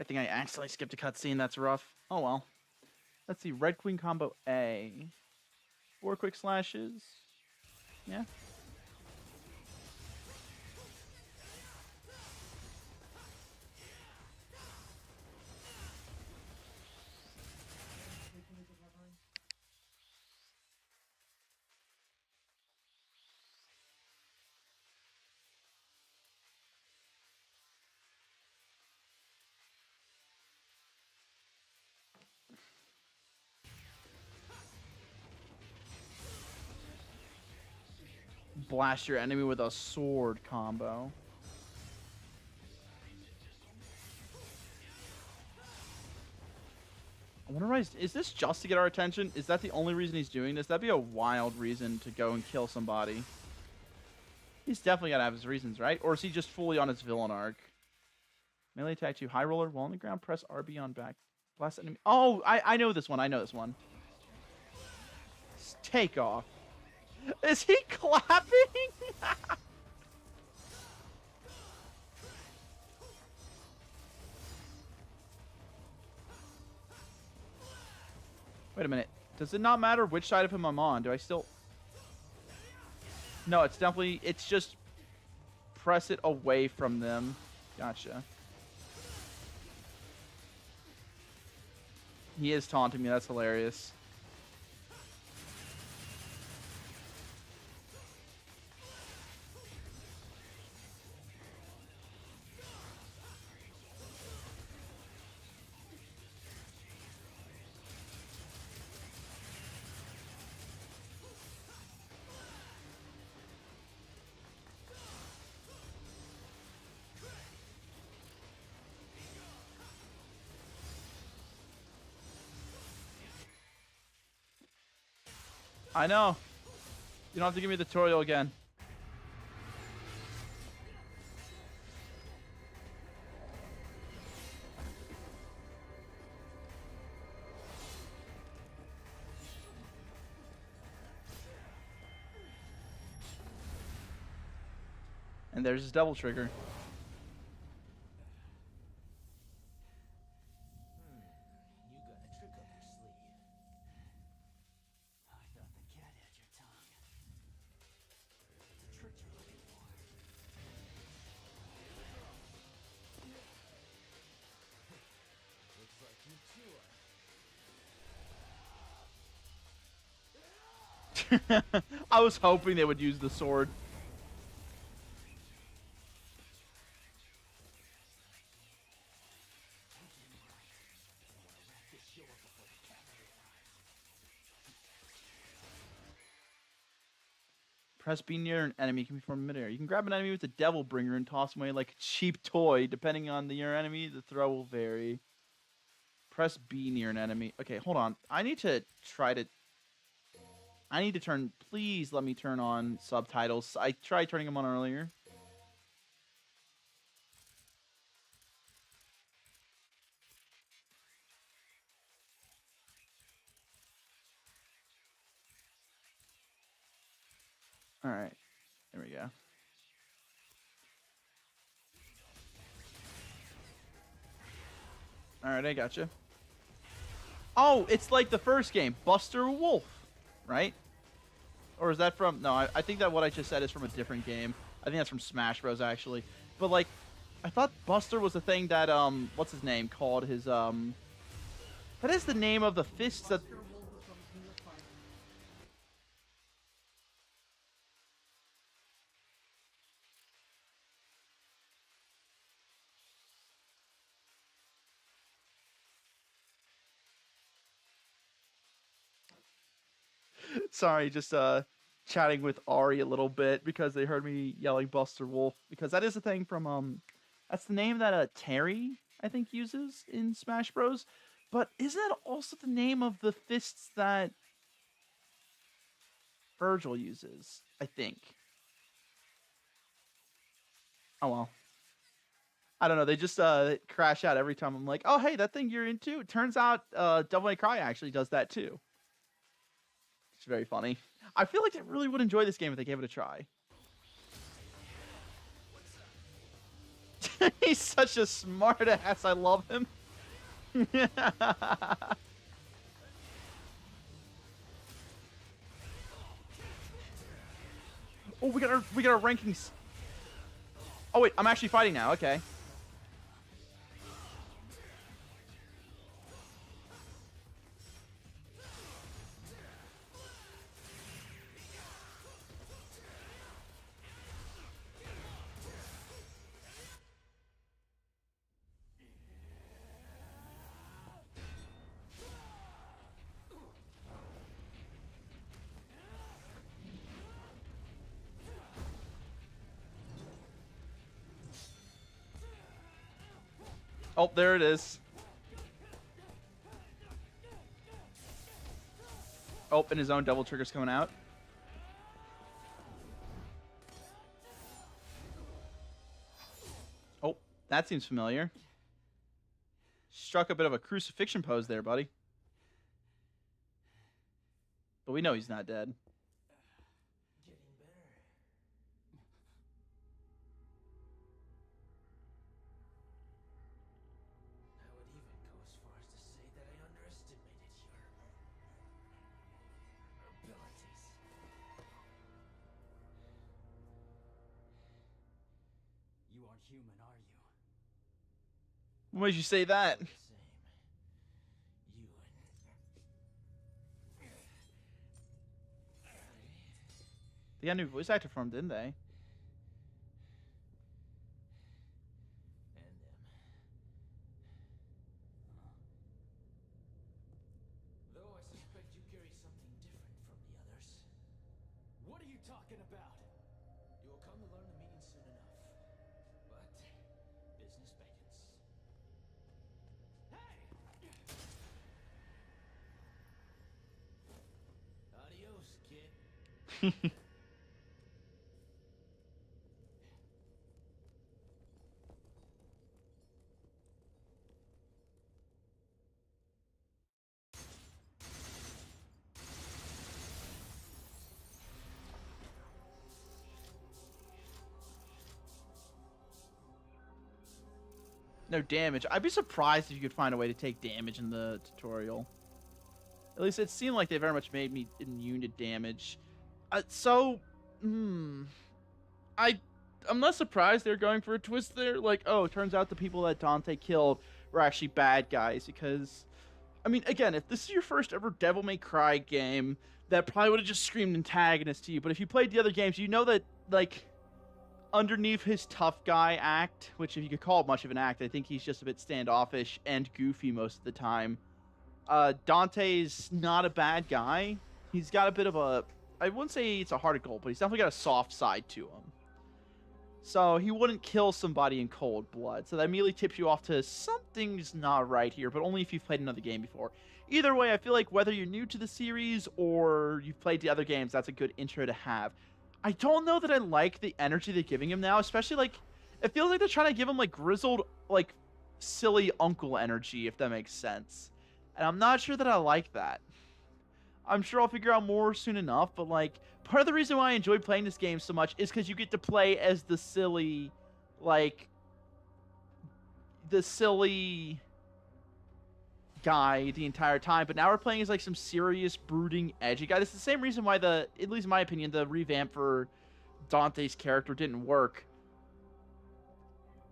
I think I accidentally skipped a cutscene. That's rough. Oh well. Let's see. Red Queen combo A. 4 quick slashes. Yeah. Blast your enemy with a sword combo. I wonder why is this just to get our attention? Is that the only reason he's doing this? That'd be a wild reason to go and kill somebody. He's definitely gotta have his reasons, right? Or is he just fully on his villain arc? Melee attack 2, high roller, while on the ground, press RB on back. Blast enemy. Oh, I know this one. I know this one. Take off. Is he clapping? Wait a minute. Does it not matter which side of him I'm on? Do I still... No, it's definitely... It's just... Press it away from them. Gotcha. He is taunting me. That's hilarious. I know. You don't have to give me the tutorial again. And there's his double trigger. You got a trick up your sleeve. I thought the cat had your tongue. The trick you're looking for. Looks like you two are. I was hoping they would use the sword. Press B near an enemy can be formed midair. You can grab an enemy with the Devil Bringer and toss him away like a cheap toy. Depending on your enemy, the throw will vary. Press B near an enemy. Okay, hold on. I need to turn... Please let me turn on subtitles. I tried turning them on earlier. Alright. There we go. Alright, I gotcha. Oh, it's like the first game. Buster Wolf. Right? Or is that from... No, I think that what I just said is from a different game. I think that's from Smash Bros, actually. But, like, I thought Buster was the thing that, what's his name? Called his, That is the name of the fists that... Sorry, just chatting with Ari a little bit because they heard me yelling Buster Wolf, because that is a thing from that's the name that Terry I think uses in Smash Bros. But isn't that also the name of the fists that Virgil uses? I think. Oh well. I don't know. They just crash out every time. I'm like, oh hey, that thing you're into. It turns out Devil May Cry actually does that too. It's very funny. I feel like I really would enjoy this game if they gave it a try. He's such a smart ass. I love him. Oh, we got our rankings. Oh wait, I'm actually fighting now. Okay. Oh, there it is. Oh, and his own double trigger's coming out. Oh, that seems familiar. Struck a bit of a crucifixion pose there, buddy. But we know he's not dead. Getting better. I would even go as far as to say that I underestimated your abilities. You aren't human, are you? What made you say that? Same. You They got a new voice actor for him, didn't they? and them. Though I suspect you carry something different from the others. What are you talking about? You'll come to learn the meaning soon enough. But business beckons. Hey! Adios, kid. No damage. I'd be surprised if you could find a way to take damage in the tutorial. At least it seemed like they very much made me immune to damage. I'm less surprised they're going for a twist there. Like, oh, it turns out the people that Dante killed were actually bad guys. Because, I mean, again, if this is your first ever Devil May Cry game, that probably would have just screamed antagonist to you. But if you played the other games, you know that, like, underneath his tough guy act, which if you could call it much of an act, I think he's just a bit standoffish and goofy most of the time. Dante's not a bad guy. He's got a bit of a, I wouldn't say it's a heart of gold, but he's definitely got a soft side to him. So he wouldn't kill somebody in cold blood. So that immediately tips you off to something's not right here, but only if you've played another game before. Either way, I feel like whether you're new to the series or you've played the other games, that's a good intro to have. I don't know that I like the energy they're giving him now, especially, like, it feels like they're trying to give him, like, grizzled, like, silly uncle energy, if that makes sense. And I'm not sure that I like that. I'm sure I'll figure out more soon enough, but, like, part of the reason why I enjoy playing this game so much is because you get to play as the silly, like, guy the entire time, but now we're playing as like some serious, brooding, edgy guy. This is the same reason why at least in my opinion, the revamp for Dante's character didn't work.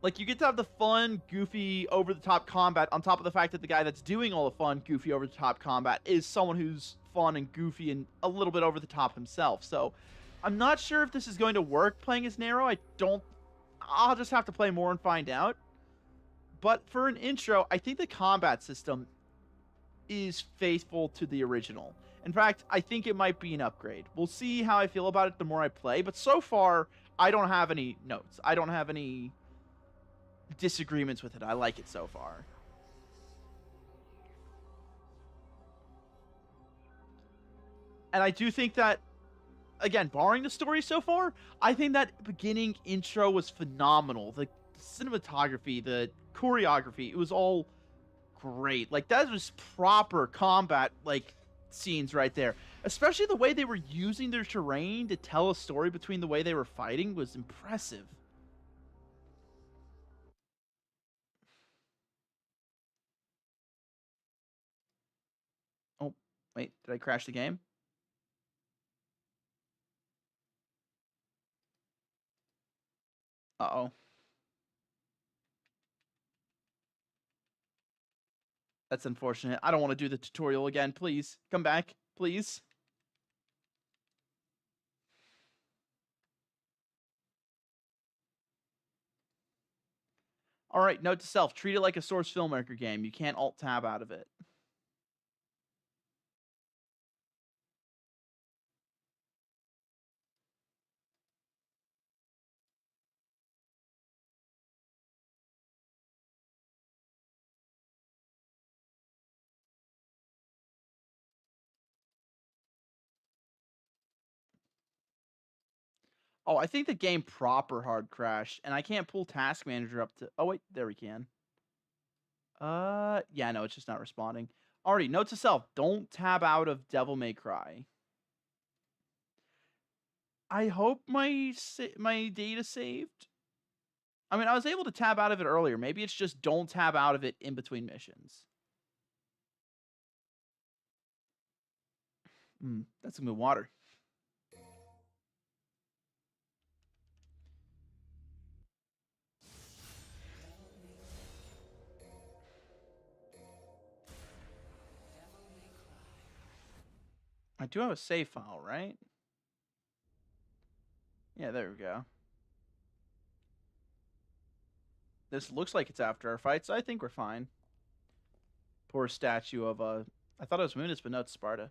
Like, you get to have the fun, goofy, over-the-top combat on top of the fact that the guy that's doing all the fun, goofy, over-the-top combat is someone who's fun and goofy and a little bit over-the-top himself. So, I'm not sure if this is going to work playing as Nero. I'll just have to play more and find out. But for an intro, I think the combat system is faithful to the original. In fact, I think it might be an upgrade. We'll see how I feel about it the more I play, but so far, I don't have any notes. I don't have any disagreements with it. I like it so far. And I do think that, again, barring the story so far, I think that beginning intro was phenomenal. The cinematography, the choreography, it was all great. Like, that was proper combat, like, scenes right there. Especially the way they were using their terrain to tell a story between the way they were fighting was impressive. Wait, did I crash the game? Uh-oh. That's unfortunate. I don't want to do the tutorial again. Please, come back. Please. All right, note to self. Treat it like a Source Filmmaker game. You can't Alt-Tab out of it. Oh, I think the game proper hard crashed, and I can't pull Task Manager up to... Oh, wait, there we can. Yeah, no, it's just not responding. Alrighty, note to self, don't tab out of Devil May Cry. I hope my data saved. I mean, I was able to tab out of it earlier. Maybe it's just don't tab out of it in between missions. That's some good water. I do have a save file, right? Yeah, there we go. This looks like it's after our fight, so I think we're fine. Poor statue of I thought it was Munis, but no, it's Sparta.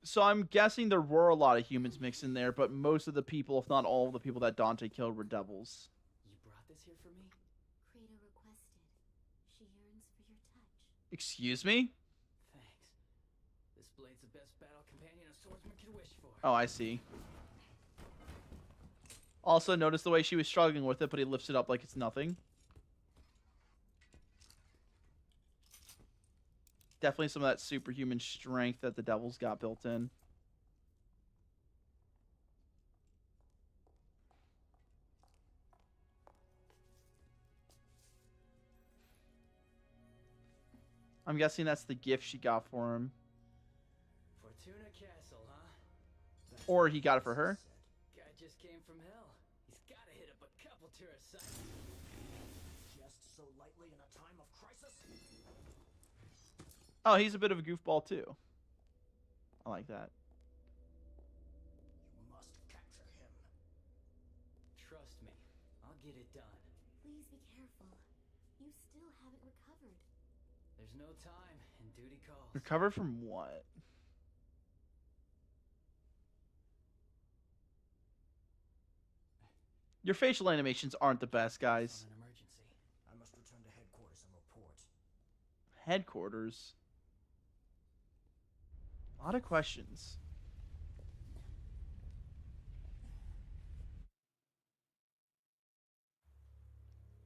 So I'm guessing there were a lot of humans mixed in there, but most of the people, if not all of the people that Dante killed, were devils. You brought this here for me? Kratos requested. She yearns for your touch. Excuse me? Thanks. This blade's the best battle companion a swordsman could wish for. Oh, I see. Also, notice the way she was struggling with it, but he lifts it up like it's nothing. Definitely some of that superhuman strength that the devils got built in. I'm guessing that's the gift she got for him. Fortuna Castle, huh? That's Or he got it for her. Guy just came from hell. He's gotta hit up a couple tourist sites. Jest so lightly in a time of crisis? Oh, he's a bit of a goofball too. I like that. You must capture him. Trust me, I'll get it done. Please be careful. You still haven't recovered. There's no time, and duty calls. Recover from what? Your facial animations aren't the best, guys. On an emergency. I must return to headquarters and report. Headquarters? A lot of questions.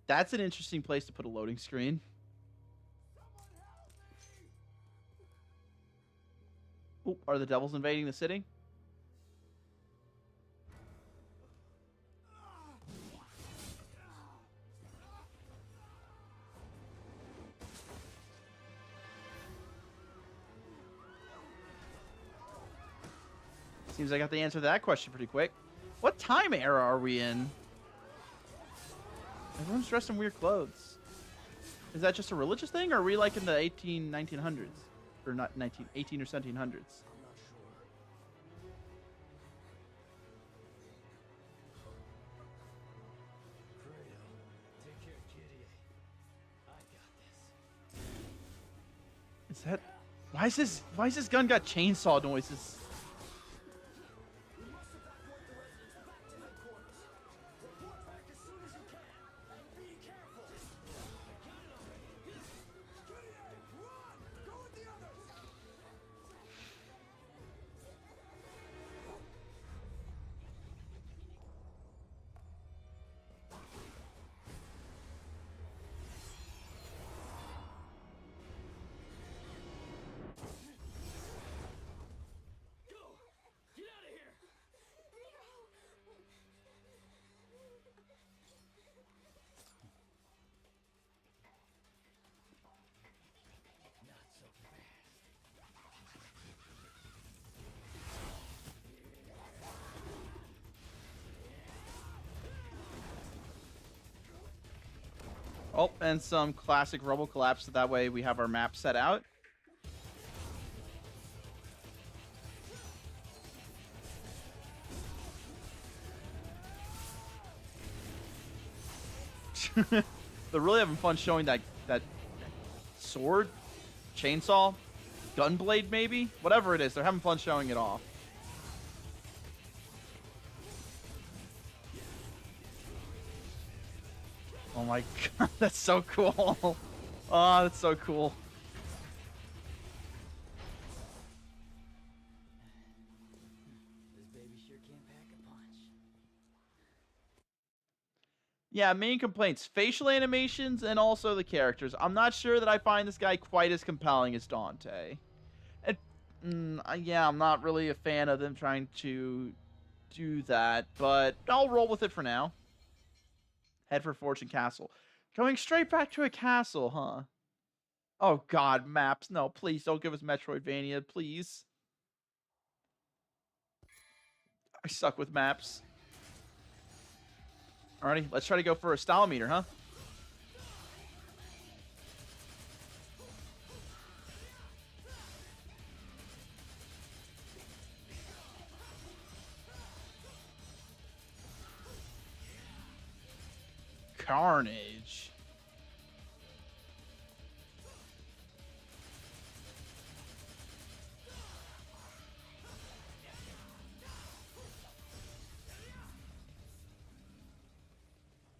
That's an interesting place to put a loading screen. Ooh, are the devils invading the city? Seems I got the answer to that question pretty quick. What time era are we in? Everyone's dressed in weird clothes. Is that just a religious thing, or are we like in the 1900s? Or not 18 or 1700s? I'm not sure. Kratos, take care of Kitty. I got this. Is that... Why is this gun got chainsaw noises? We must evacuate the residents back to headquarters. Report back as soon as you can. And be careful. Atelier, run! Go with the others! Oh, and some classic rubble collapse, so that way we have our map set out. They're really having fun showing that sword, chainsaw, gunblade maybe? Whatever it is, they're having fun showing it off. Oh my god, that's so cool. Oh, that's so cool. This baby sure can pack a punch. Yeah, main complaints, facial animations and also the characters. I'm not sure that I find this guy quite as compelling as Dante. And yeah, I'm not really a fan of them trying to do that, but I'll roll with it for now. Head for Fortune Castle. Going straight back to a castle, huh? Oh god, maps. No, please don't give us Metroidvania, please. I suck with maps. Alrighty, let's try to go for a style meter, huh? Carnage.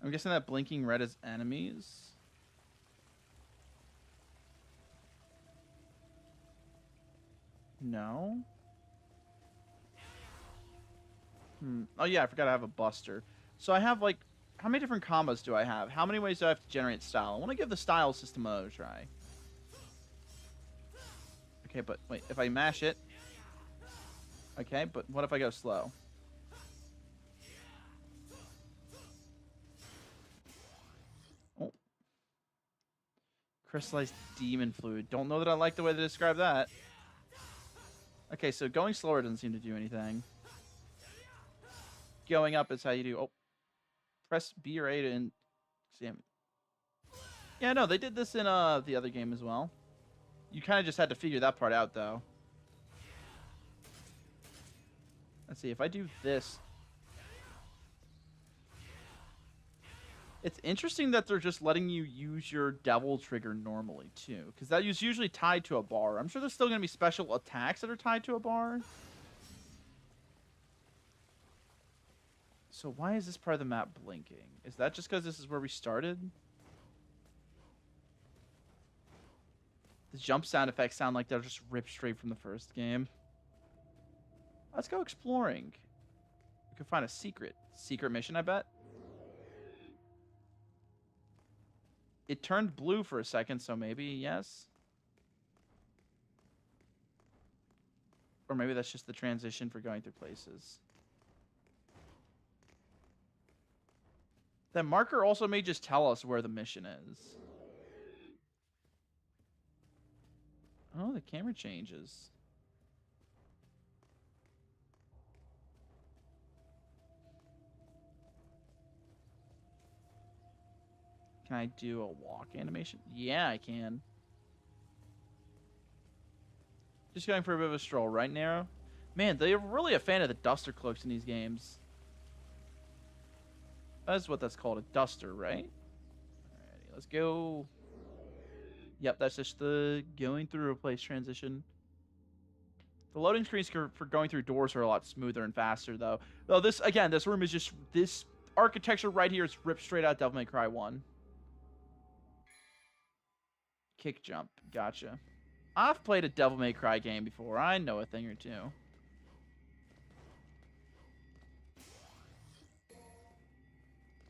I'm guessing that blinking red is enemies. No. Oh yeah, I forgot I have a buster. So I have like, how many different combos do I have? How many ways do I have to generate style? I want to give the style system a try. Okay, but wait, if I mash it. Okay, but what if I go slow? Oh. Crystallized demon fluid. Don't know that I like the way they describe that. Okay, so going slower doesn't seem to do anything. Going up is how you do. Oh. Press B or A to examine. Yeah, no, they did this in the other game as well. You kind of just had to figure that part out, though. Let's see, if I do this... It's interesting that they're just letting you use your devil trigger normally, too. Because that is usually tied to a bar. I'm sure there's still going to be special attacks that are tied to a bar. So why is this part of the map blinking? Is that just because this is where we started? The jump sound effects sound like they're just ripped straight from the first game. Let's go exploring. We can find a secret mission, I bet. It turned blue for a second, so maybe yes. Or maybe that's just the transition for going through places. That marker also may just tell us where the mission is. Oh, the camera changes. Can I do a walk animation? Yeah, I can. Just going for a bit of a stroll, right, Narrow? Man, they're really a fan of the duster cloaks in these games. That's what that's called, a duster, right? Alrighty, let's go. Yep, that's just the going through a place transition. The loading screens for going through doors are a lot smoother and faster, though. Though this, again, this room is just... This architecture right here is ripped straight out of Devil May Cry 1. Kick jump. Gotcha. I've played a Devil May Cry game before. I know a thing or two.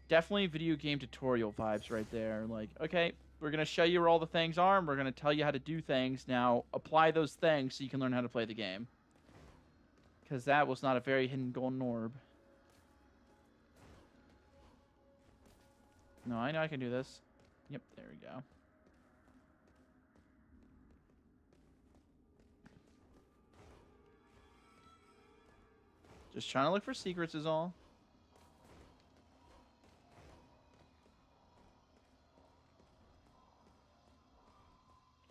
Definitely video game tutorial vibes right there. Like, okay, we're going to show you where all the things are, and we're going to tell you how to do things. Now, apply those things so you can learn how to play the game. Because that was not a very hidden golden orb. No, I know I can do this. Yep, there we go. Just trying to look for secrets is all.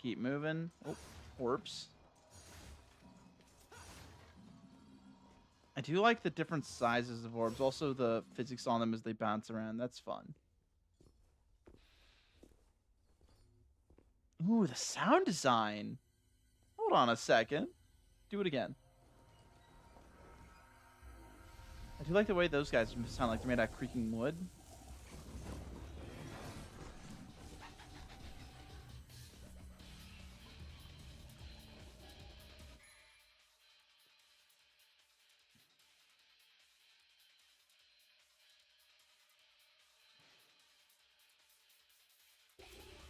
keep moving. Oh, orbs. I do like the different sizes of orbs. Also, the physics on them as they bounce around. That's fun. Ooh, the sound design. Hold on a second. Do it again. I do like the way those guys sound like they're made out of creaking wood.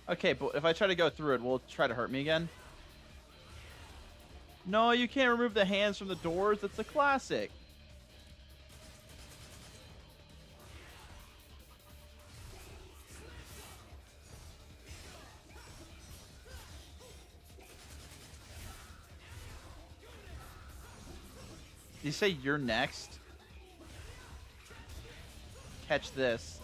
Okay, but if I try to go through it, will it try to hurt me again? No, you can't remove the hands from the doors. That's a classic. Did you say you're next? Catch this.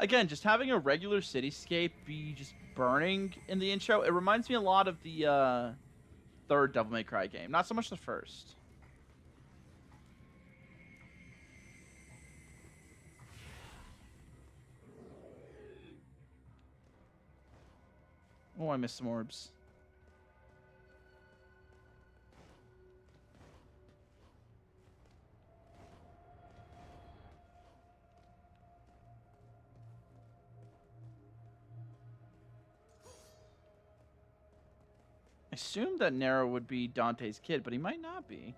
Again, just having a regular cityscape be just burning in the intro, it reminds me a lot of the third Devil May Cry game. Not so much the first. Oh, I missed some orbs. I assumed that Nero would be Dante's kid, but he might not be.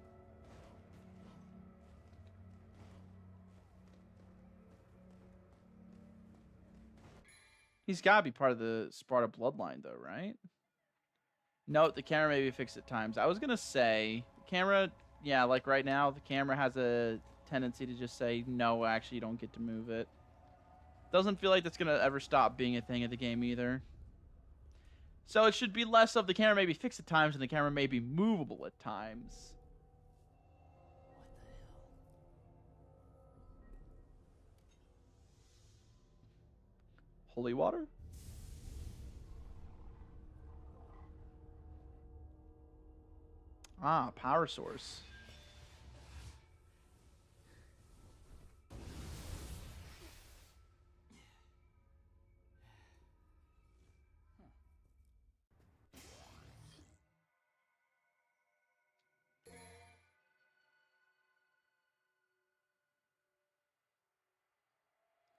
He's got to be part of the Sparta bloodline, though, right? Note, the camera may be fixed at times. I was going to say, the camera, yeah, like right now, the camera has a tendency to just say, no, actually, you don't get to move it. Doesn't feel like that's going to ever stop being a thing of the game either. So it should be less of the camera may be fixed at times and the camera may be movable at times. What the hell? Holy water? Ah, power source.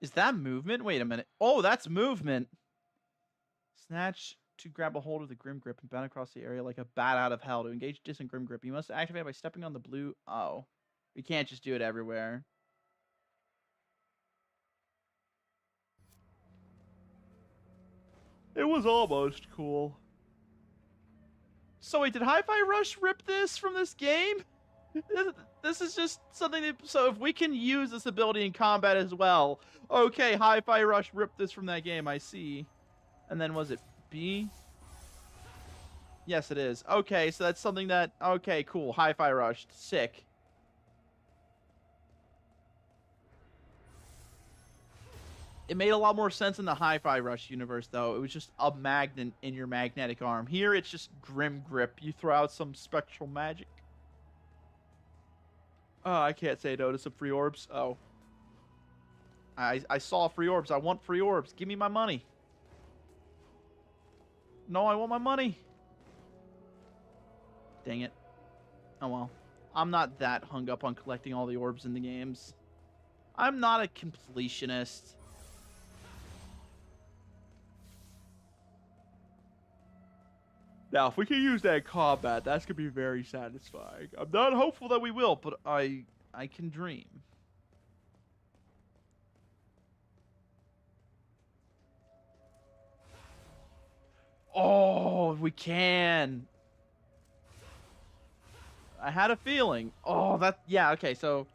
Is that movement? Wait a minute. Oh, that's movement. Snatch to grab a hold of the Grim Grip and bound across the area like a bat out of hell. To engage distant Grim Grip, you must activate it by stepping on the blue. Oh. You can't just do it everywhere. It was almost cool. So wait, did Hi-Fi Rush rip this from this game? This is just something that, so if we can use this ability in combat as well. Okay, Hi-Fi Rush ripped this from that game, I see. And then was it B? Yes, it is. Okay, so that's something that, okay, cool. Hi-Fi Rush, sick. It made a lot more sense in the Hi-Fi Rush universe, though. It was just a magnet in your magnetic arm. Here, it's just Grim Grip. You throw out some spectral magic. Oh, I can't say no to some free orbs. Oh. I saw free orbs. I want free orbs. Give me my money. No, I want my money. Dang it. Oh, well. I'm not that hung up on collecting all the orbs in the games. I'm not a completionist. Now, if we can use that in combat, that's going to be very satisfying. I'm not hopeful that we will, but I can dream. Oh, we can. I had a feeling. Oh, that yeah. Okay, so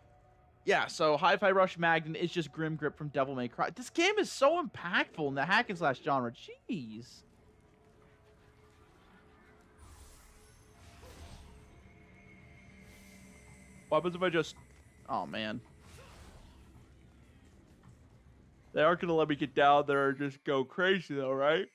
yeah, so Hi-Fi Rush Magnum is just Grim Grip from Devil May Cry. This game is so impactful in the hack and slash genre. Jeez. What happens if I just... Oh, man. They aren't going to let me get down there and just go crazy, though, right?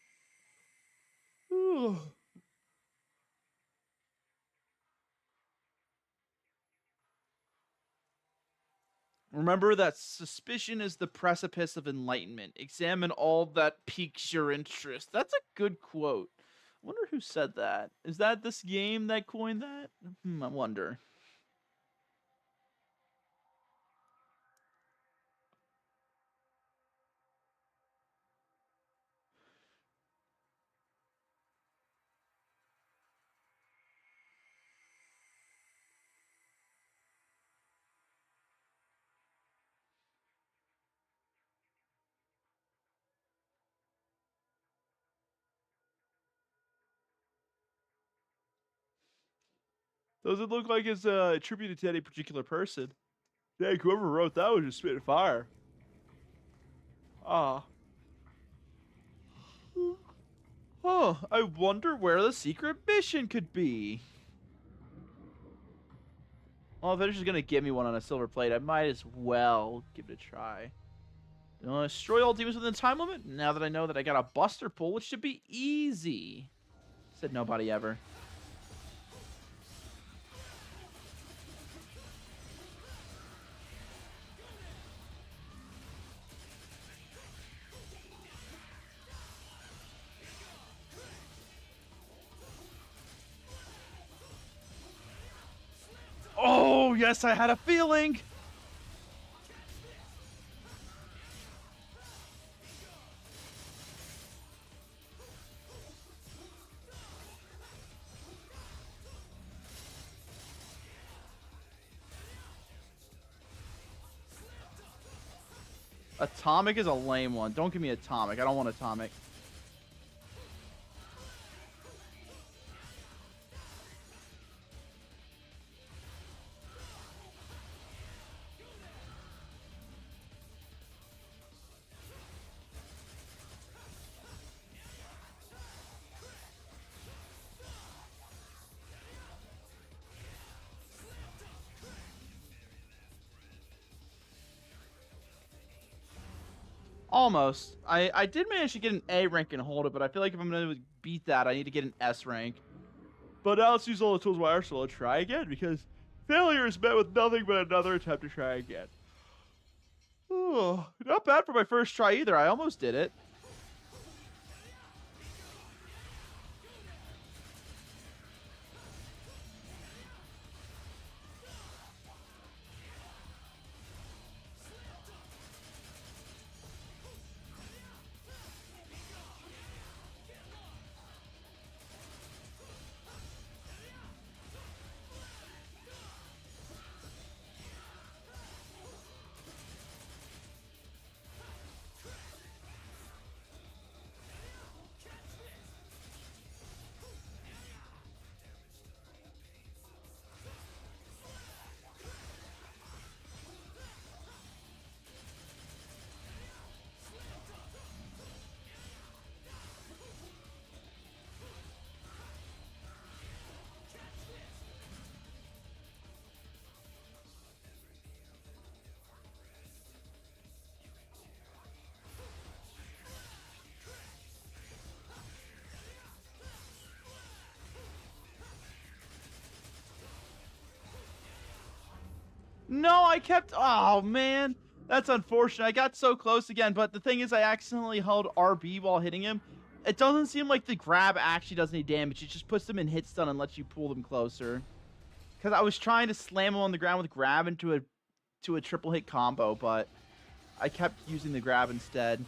Remember that suspicion is the precipice of enlightenment. Examine all that piques your interest. That's a good quote. I wonder who said that. Is that this game that coined that? I wonder. Does it look like it's attributed to any particular person? Dang, whoever wrote that was just spitting fire. Ah. Oh, I wonder where the secret mission could be. Well, if they're just gonna give me one on a silver plate, I might as well give it a try. Destroy all demons within the time limit? Now that I know that I got a buster pull, which should be easy. Said nobody ever. Oh, yes, I had a feeling. Atomic is a lame one. Don't give me Atomic. I don't want Atomic. Almost. I did manage to get an A rank and hold it, but I feel like if I'm going to beat that, I need to get an S rank. But now let's use all the tools of my arsenal and try again, because failure is met with nothing but another attempt to try again. Oh, not bad for my first try either. I almost did it. No, I kept... Oh, man. That's unfortunate. I got so close again, but the thing is I accidentally held RB while hitting him. It doesn't seem like the grab actually does any damage. It just puts them in hit stun and lets you pull them closer. Because I was trying to slam him on the ground with grab into a triple hit combo, but I kept using the grab instead.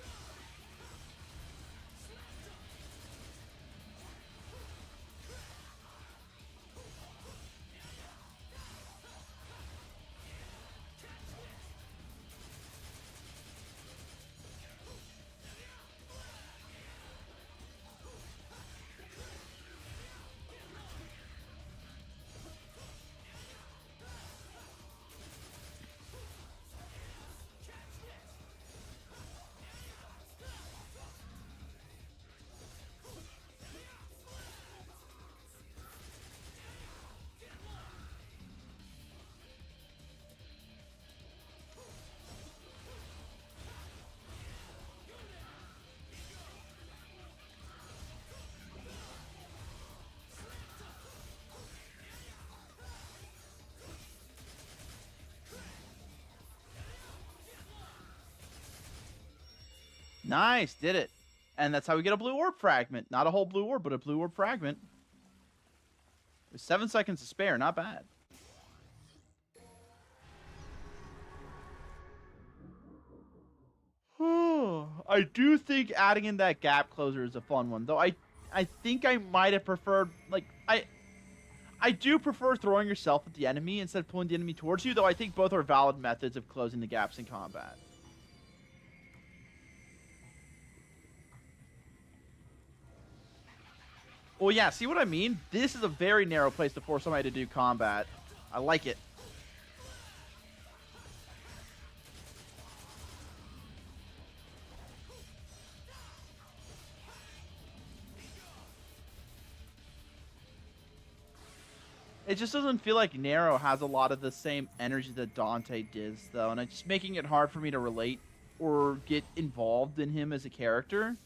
Nice, did it. And that's how we get a blue orb fragment. Not a whole blue orb, but a blue orb fragment. With 7 seconds to spare, not bad. I do think adding in that gap closer is a fun one, though. I think I might have preferred, like, I do prefer throwing yourself at the enemy instead of pulling the enemy towards you, though I think both are valid methods of closing the gaps in combat. Well, yeah, see what I mean? This is a very narrow place to force somebody to do combat. I like it. It just doesn't feel like Nero has a lot of the same energy that Dante does, though, and it's just making it hard for me to relate or get involved in him as a character.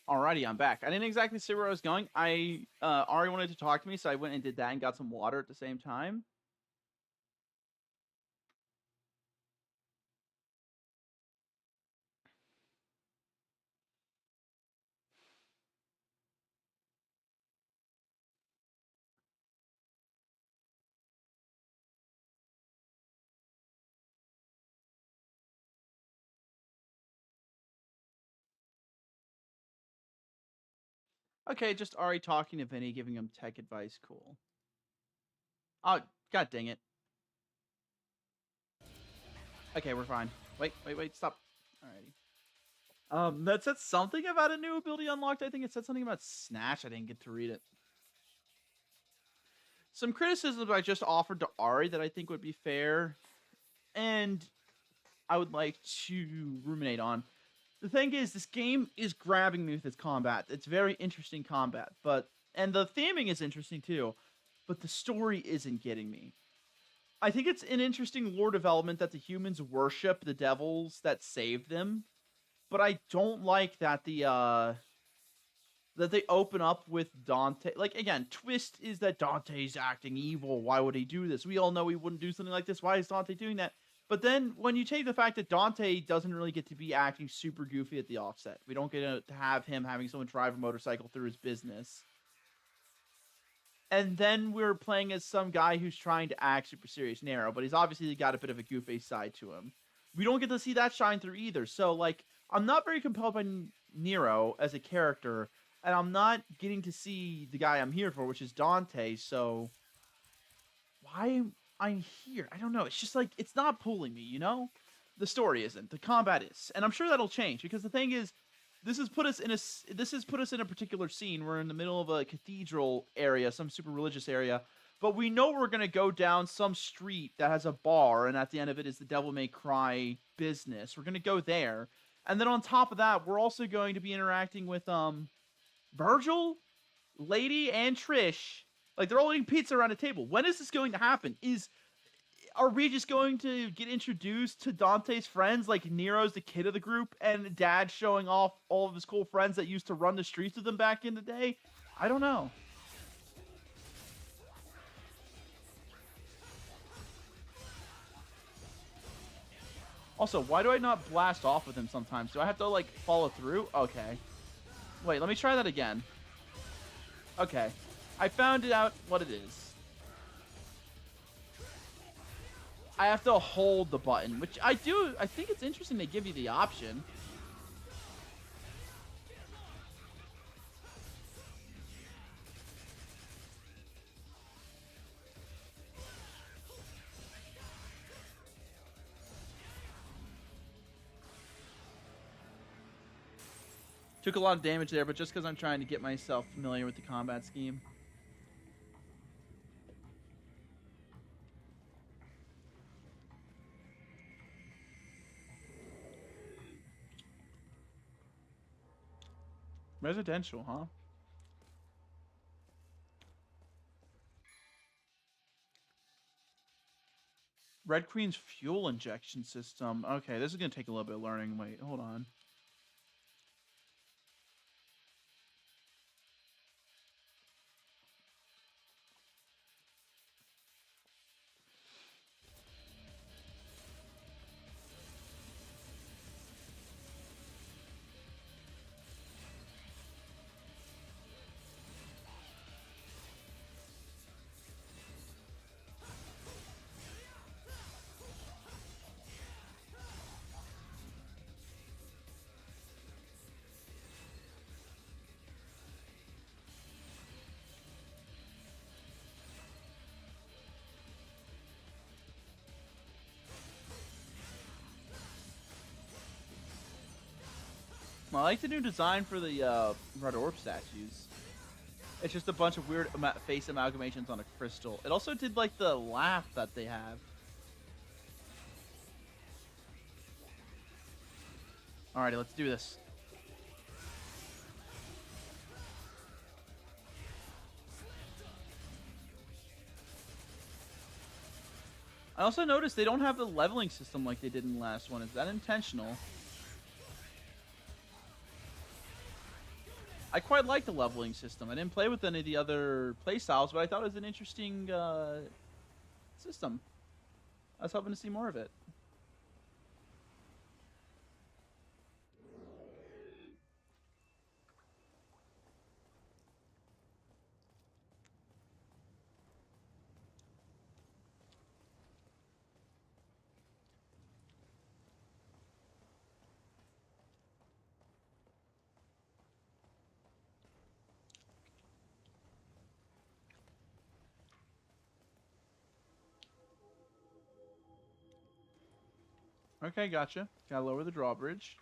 Alrighty, I'm back. I didn't exactly see where I was going. I Ari wanted to talk to me, so I went and did that and got some water at the same time. Okay, just Ari talking to Vinny, giving him tech advice. Cool. Oh, god dang it. Okay, we're fine. Wait, stop. Alrighty. That said something about a new ability unlocked. I think it said something about Snatch. I didn't get to read it. Some criticisms I just offered to Ari that I think would be fair, and I would like to ruminate on. The thing is, this game is grabbing me with its combat. It's very interesting combat, and the theming is interesting too, but the story isn't getting me. I think it's an interesting lore development that the humans worship the devils that saved them, but I don't like that that they open up with Dante. Like, again, twist is that Dante's acting evil. Why would he do this? We all know he wouldn't do something like this. Why is Dante doing that? But then when you take the fact that Dante doesn't really get to be acting super goofy at the offset, we don't get to have him having someone drive a motorcycle through his business. And then we're playing as some guy who's trying to act super serious Nero, but he's obviously got a bit of a goofy side to him. We don't get to see that shine through either. So, like, I'm not very compelled by Nero as a character, and I'm not getting to see the guy I'm here for, which is Dante. So, why am I here? I don't know. It's just like, it's not pulling me, you know? The story isn't. The combat is. And I'm sure that'll change, because the thing is, this has put us in a particular scene. We're in the middle of a cathedral area, some super religious area, but we know we're going to go down some street that has a bar, and at the end of it is the Devil May Cry business. We're going to go there. And then on top of that, we're also going to be interacting with Virgil, Lady, and Trish. Like, they're all eating pizza around a table. When is this going to happen? Are we just going to get introduced to Dante's friends, like Nero's the kid of the group, and Dad showing off all of his cool friends that used to run the streets with him back in the day? I don't know. Also, why do I not blast off with him sometimes? Do I have to, like, follow through? Okay. Wait, let me try that again. Okay. I found it out what it is. I have to hold the button, which I do. I think it's interesting they give you the option. Took a lot of damage there, but just because I'm trying to get myself familiar with the combat scheme. Residential, huh? Red Queen's fuel injection system. Okay, this is going to take a little bit of learning. Wait, hold on. I like the new design for the Red Orb statues. It's just a bunch of weird face amalgamations on a crystal. It also did, like, the laugh that they have. Alrighty, let's do this. I also noticed they don't have the leveling system like they did in the last one. Is that intentional? I quite like the leveling system. I didn't play with any of the other playstyles, but I thought it was an interesting system. I was hoping to see more of it. Okay, gotcha. Gotta lower the drawbridge.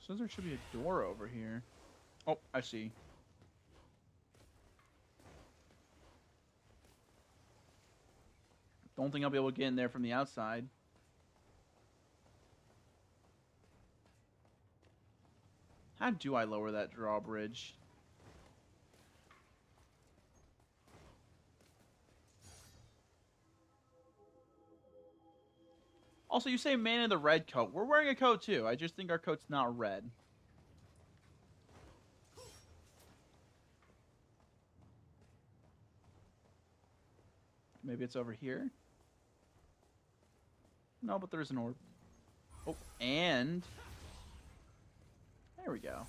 So there should be a door over here. Oh, I see. Don't think I'll be able to get in there from the outside. How do I lower that drawbridge? Also, you say man in the red coat. We're wearing a coat too. I just think our coat's not red. Maybe it's over here? No, but there's an orb. Oh, and... there we go.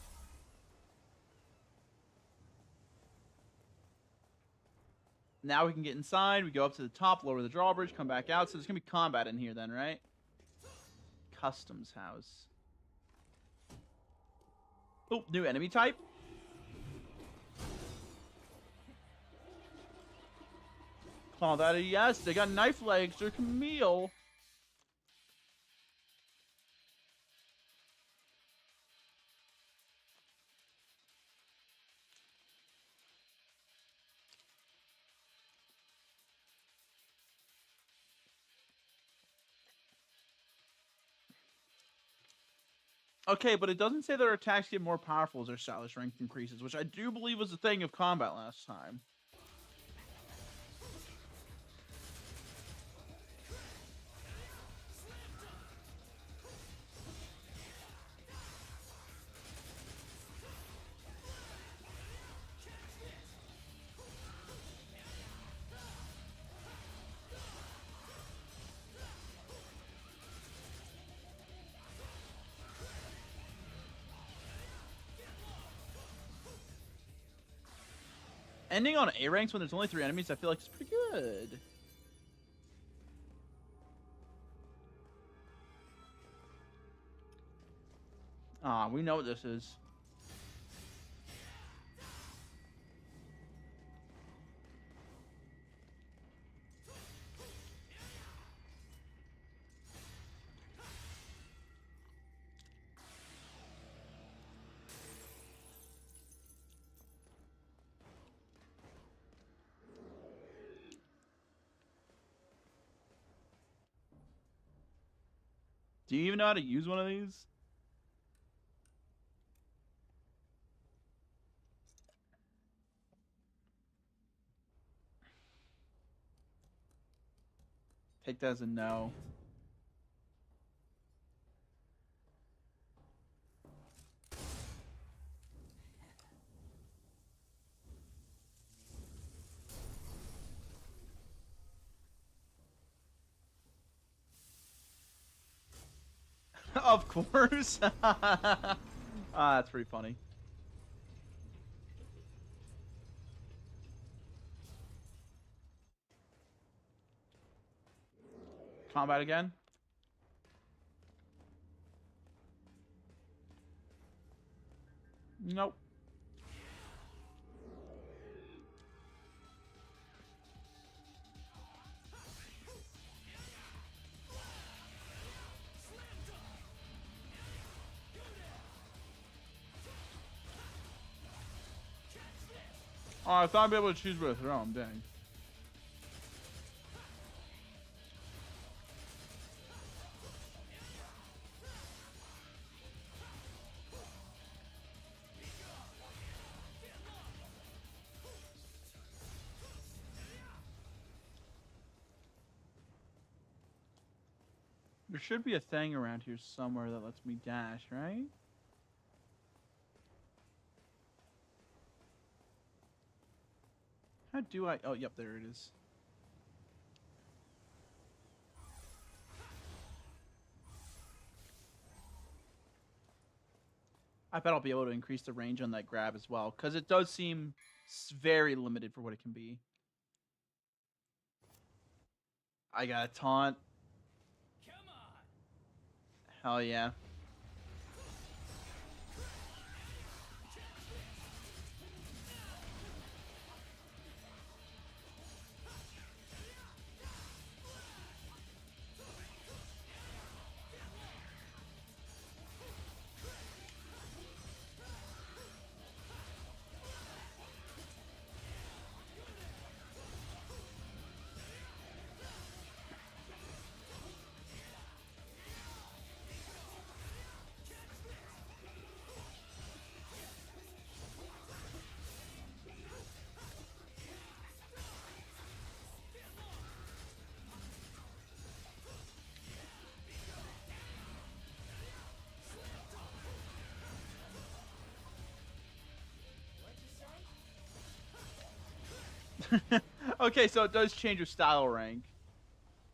Now we can get inside. We go up to the top, lower the drawbridge, come back out. So there's going to be combat in here then, right? Customs house. Oh, new enemy type. Oh, that yes. They got knife legs. They're Camille. Okay, but it doesn't say their attacks get more powerful as their stylish rank increases, which I do believe was the thing of combat last time. Ending on A ranks when there's only 3 enemies, I feel like it's pretty good. Ah, we know what this is. Do you even know how to use one of these? Take that as a no. Of course. Ah, that's pretty funny. Combat again? Nope. Oh, I thought I'd be able to choose with a throw. Dang. There should be a thing around here somewhere that lets me dash, right? How do I? Oh, yep, there it is. I bet I'll be able to increase the range on that grab as well, because it does seem very limited for what it can be. I got a taunt. Come on. Hell yeah. Okay, so it does change your style rank.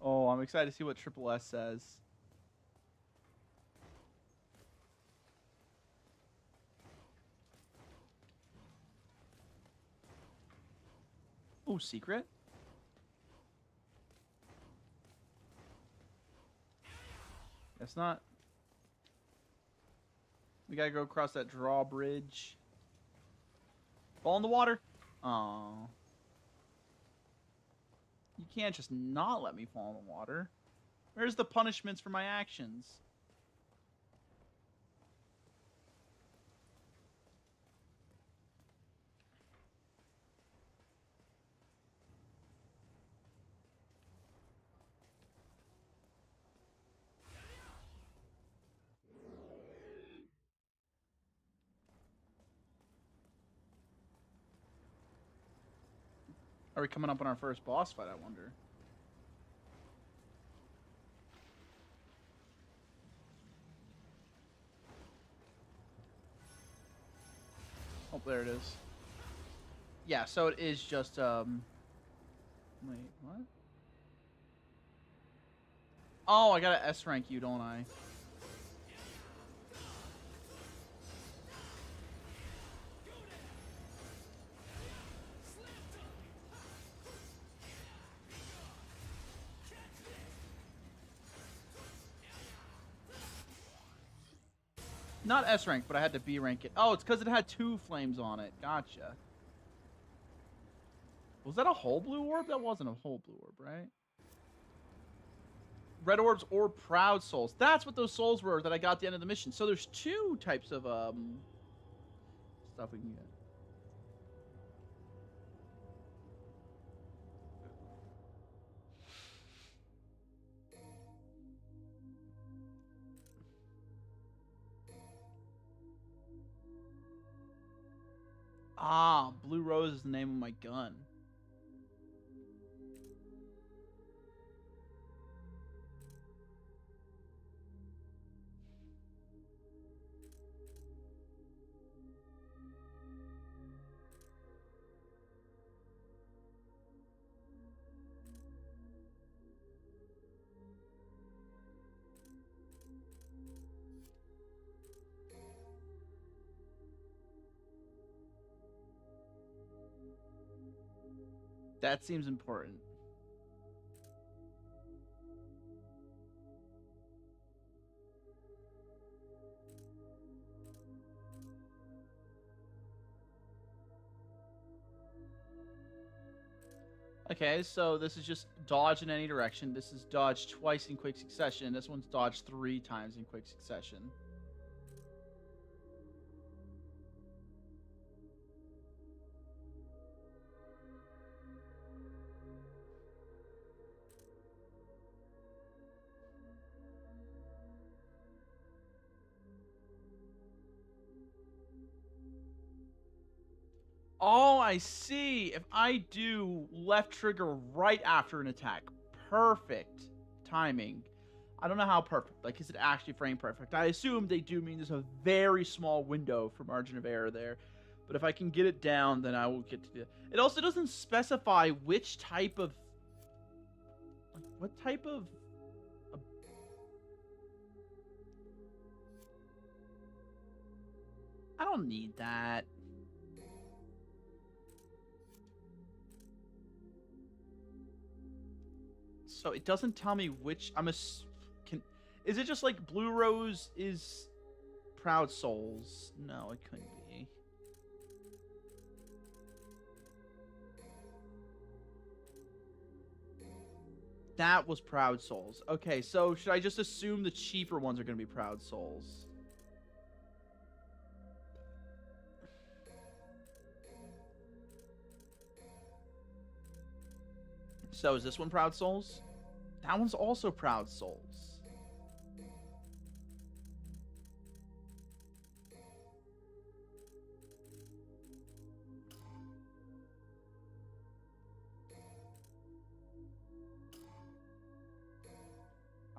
Oh, I'm excited to see what Triple S says. Oh, secret? That's not. We gotta go across that drawbridge. Fall in the water. Oh. You can't just not let me fall in the water. Where's the punishments for my actions? Are we coming up on our first boss fight, I wonder? Oh, there it is. Yeah, so it is just, Wait, what? Oh, I gotta S rank you, don't I? Not S rank, but I had to B rank it. Oh, it's because it had 2 flames on it. Gotcha. Was that a whole blue orb? That wasn't a whole blue orb, right? Red orbs or proud souls. That's what those souls were that I got at the end of the mission. So there's 2 types of stuff we can get. Ah, Blue Rose is the name of my gun. That seems important. Okay, so this is just dodge in any direction. This is dodge twice in quick succession. This one's dodge 3 times in quick succession. Oh, I see. If I do left trigger right after an attack, perfect timing. I don't know how perfect. Like, is it actually frame perfect? I assume they do mean there's a very small window for margin of error there. But if I can get it down, then I will get to the... It also doesn't specify which type of... Like, what type of... I don't need that. So it doesn't tell me which... Is it just like Blue Rose is Proud Souls? No, it couldn't be. That was Proud Souls. Okay, so should I just assume the cheaper ones are going to be Proud Souls? So is this one Proud Souls? That one's also Proud Souls.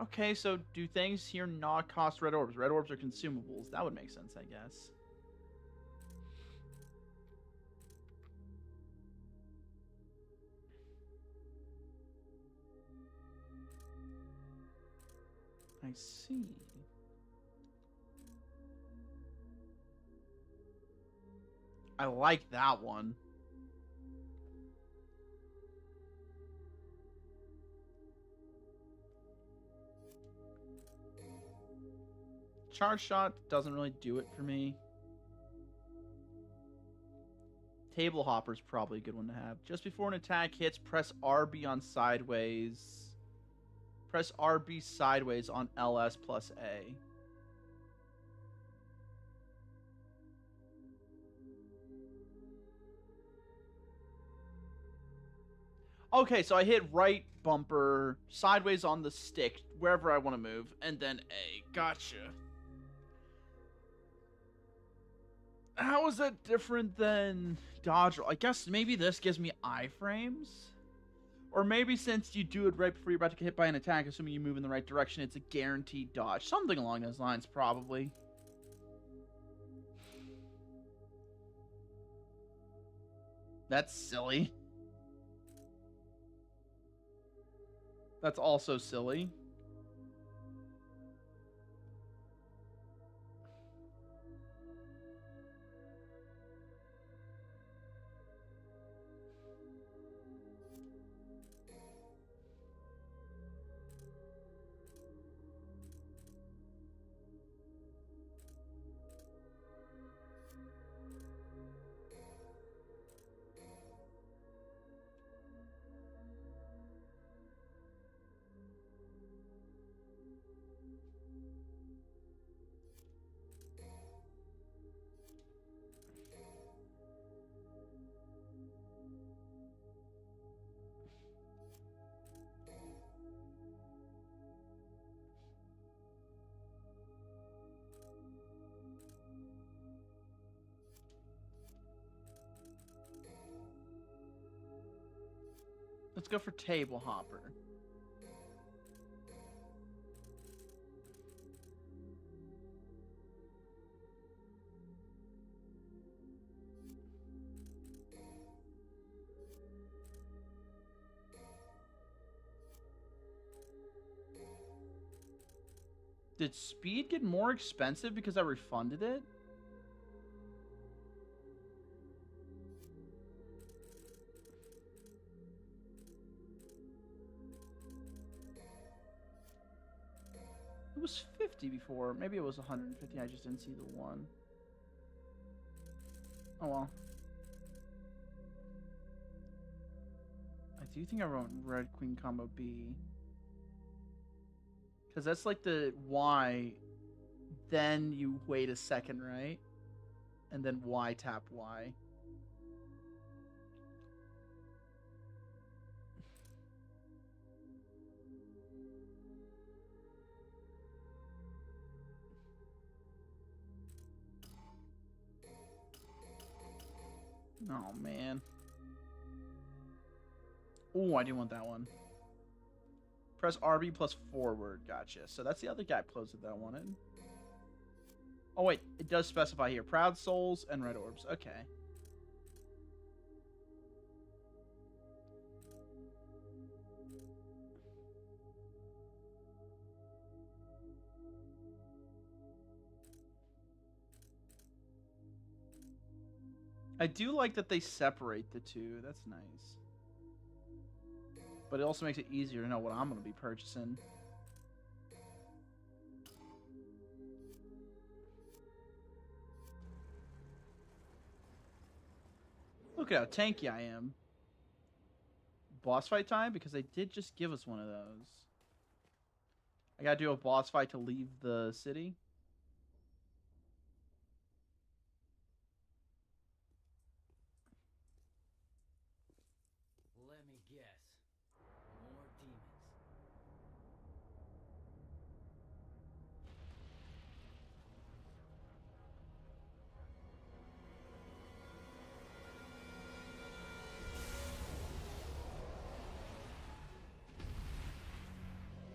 Okay, so do things here not cost red orbs? Red orbs are consumables. That would make sense, I guess. I see. I like that one. Charge shot doesn't really do it for me. Table hopper's probably a good one to have. Just before an attack hits, press RB on sideways. Press RB sideways on LS plus A. Okay, so I hit right bumper, sideways on the stick, wherever I want to move, and then A. Gotcha. How is that different than dodge roll? I guess maybe this gives me iframes? Or maybe since you do it right before you're about to get hit by an attack, assuming you move in the right direction, it's a guaranteed dodge. Something along those lines, probably. That's silly. That's also silly. Let's go for table hopper. Did speed get more expensive because I refunded it? It was 50 before. Maybe it was 150. I just didn't see the one. Oh well. I do think I wrote Red Queen combo B. Because that's like the Y. Then you wait a second, right? And then Y tap Y. Oh, man. Oh, I do want that one. Press RB plus forward. Gotcha. So that's the other gap closer that I wanted. Oh, wait. It does specify here. Proud Souls and Red Orbs. Okay. I do like that they separate the two. That's nice. But it also makes it easier to know what I'm going to be purchasing. Look at how tanky I am. Boss fight time? Because they did just give us one of those. I gotta do a boss fight to leave the city. Let me guess. More demons.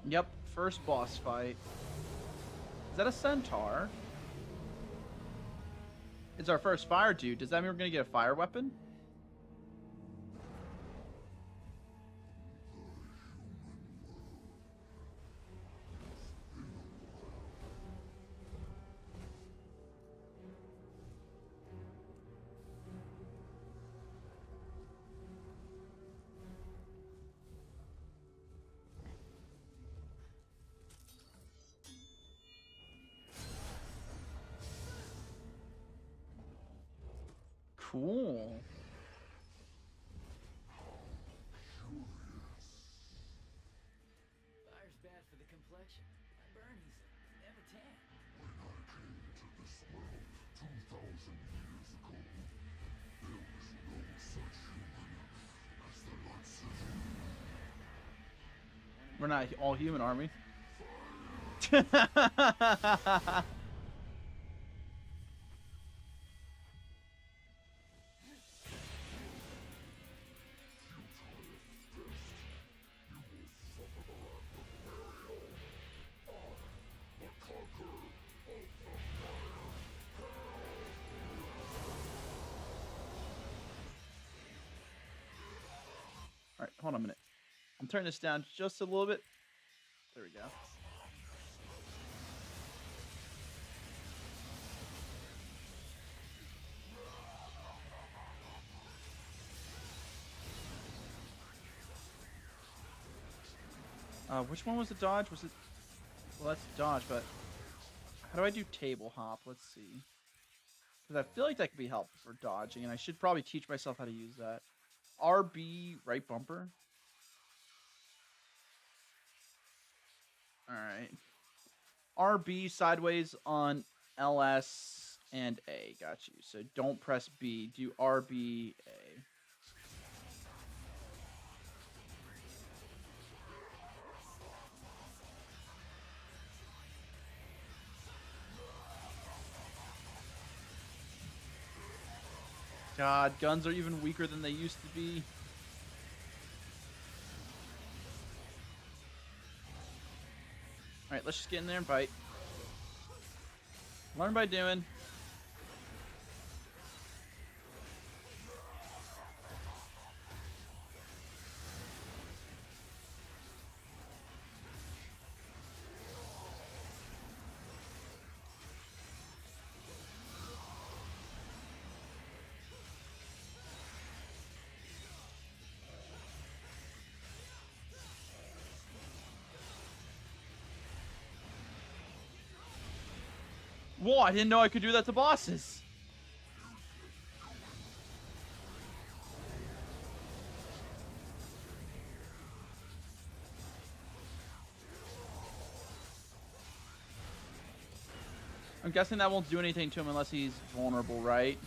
Yep, first boss fight. Is that a centaur? It's our first fire dude. Does that mean we're gonna get a fire weapon? Cool. Fire's bad for the complexion. I burn easily. Never tan. We're not all human, are we? Alright, hold on a minute. I'm turning this down just a little bit. There we go. Which one was the dodge? Was it... Well, that's dodge, but... How do I do table hop? Let's see. Because I feel like that could be helpful for dodging, and I should probably teach myself how to use that. RB, right bumper. Alright. RB sideways on LS and A. Got you. So don't press B. Do RB, A. God, guns are even weaker than they used to be. Alright, let's just get in there and bite. Learn by doing. Whoa, I didn't know I could do that to bosses. I'm guessing that won't do anything to him unless he's vulnerable, right?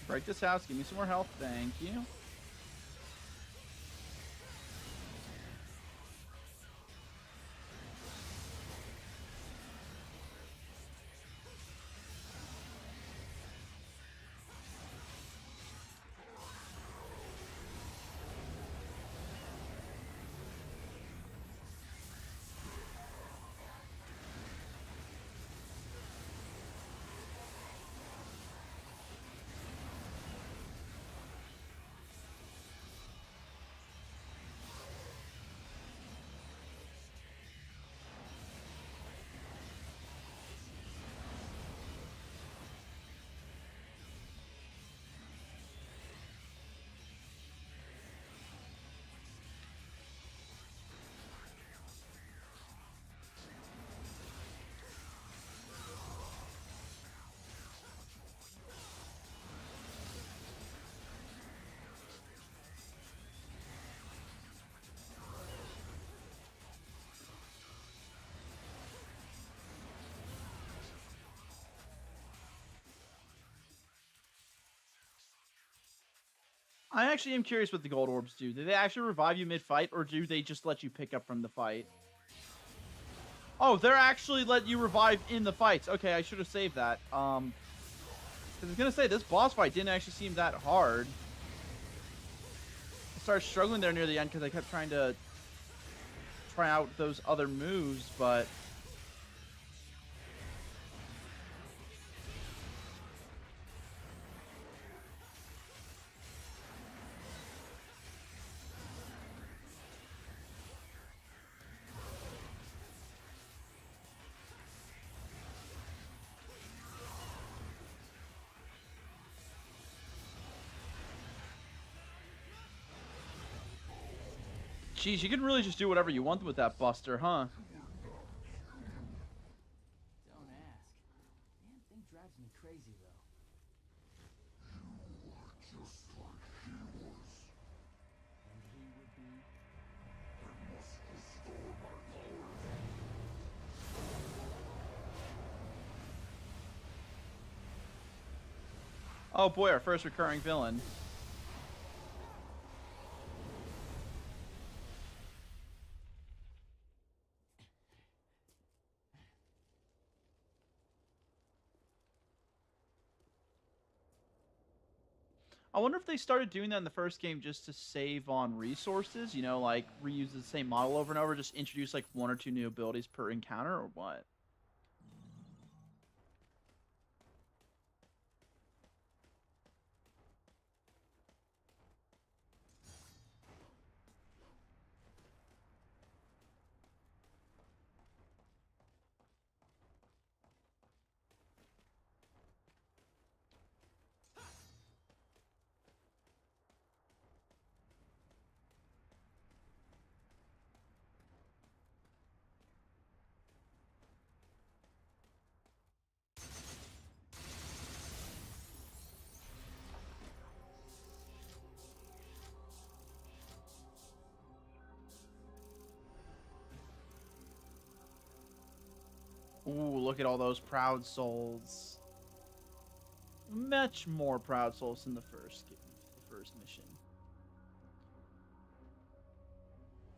Break this house. Give me some more health. Thank you. I actually am curious what the gold orbs do. Do they actually revive you mid-fight, or do they just let you pick up from the fight? Oh, they're actually let you revive in the fights. Okay, I should have saved that. 'Cause I was gonna say this boss fight didn't actually seem that hard. I started struggling there near the end because I kept trying to try out those other moves, but geez, you can really just do whatever you want with that Buster, huh? Don't ask. Damn thing drives me crazy, though. And he would be. Oh boy, our first recurring villain. I wonder if they started doing that in the first game just to save on resources, you know, like reuse the same model over and over, just introduce like one or two new abilities per encounter, or what? Ooh, look at all those proud souls. Much more proud souls than the first mission.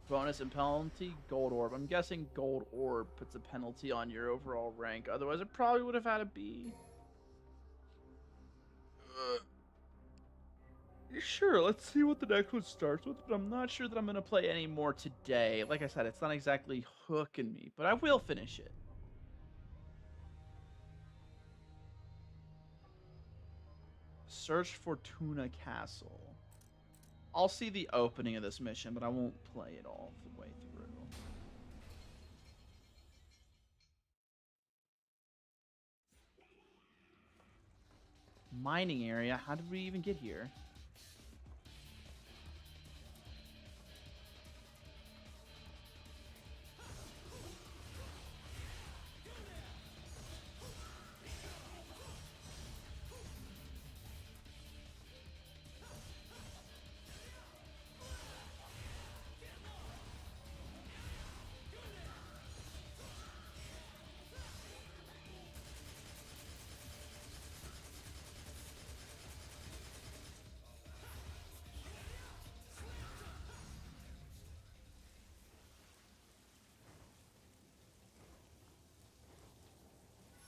Bonus and penalty, gold orb. I'm guessing gold orb puts a penalty on your overall rank. Otherwise, it probably would have had a B. Sure, let's see what the next one starts with, but I'm not sure that I'm going to play any more today. Like I said, it's not exactly hooking me, but I will finish it. Search for Tuna Castle. I'll see the opening of this mission, but I won't play it all the way through. Mining area? How did we even get here?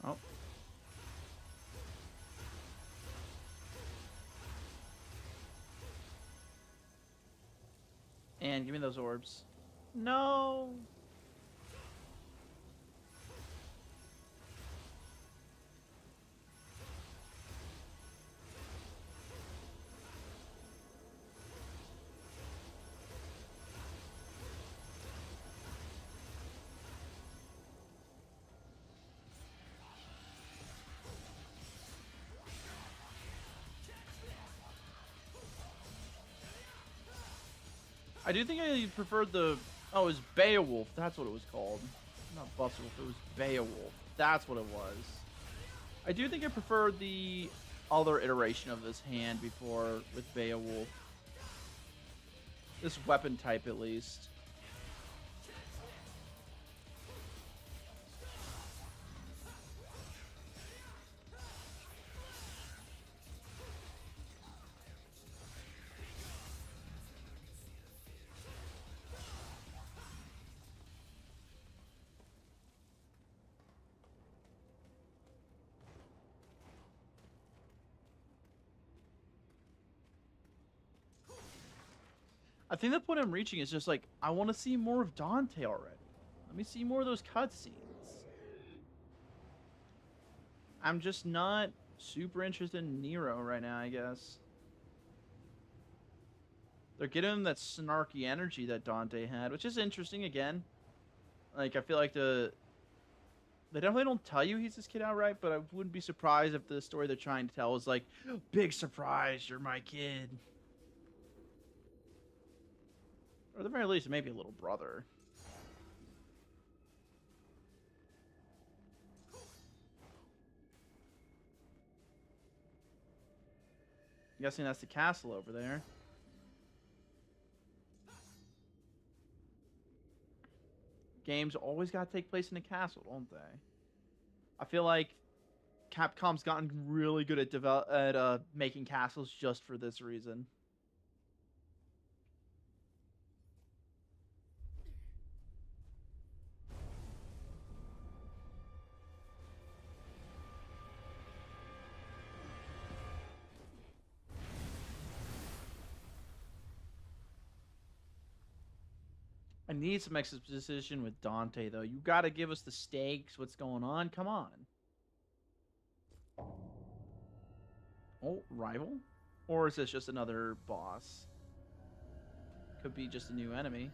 Oh. And give me those orbs. No. I do think I preferred the... Oh, it was Beowulf. That's what it was called. Not Buster Wolf. It was Beowulf. That's what it was. I do think I preferred the other iteration of this hand before with Beowulf. This weapon type, at least. I think the point I'm reaching is just like, I want to see more of Dante already. Let me see more of those cutscenes. I'm just not super interested in Nero right now, I guess. They're getting him that snarky energy that Dante had, which is interesting again. Like, I feel like they definitely don't tell you he's this kid outright, but I wouldn't be surprised if the story they're trying to tell is like, big surprise, you're my kid. Or at the very least, maybe a little brother. I'm guessing that's the castle over there. Games always gotta take place in a castle, don't they? I feel like Capcom's gotten really good at making castles just for this reason. I need some exposition with Dante, though. You gotta give us the stakes, what's going on. Come on. Oh, rival? Or is this just another boss? Could be just a new enemy.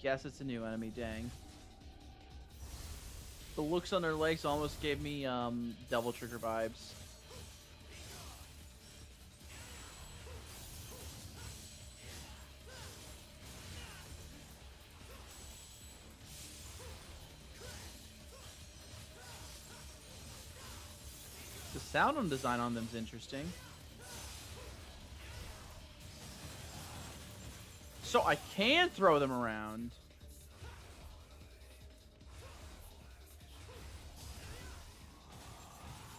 Guess it's a new enemy, dang. The looks on their legs almost gave me Devil Trigger vibes. The sound design on them's interesting. So I can throw them around.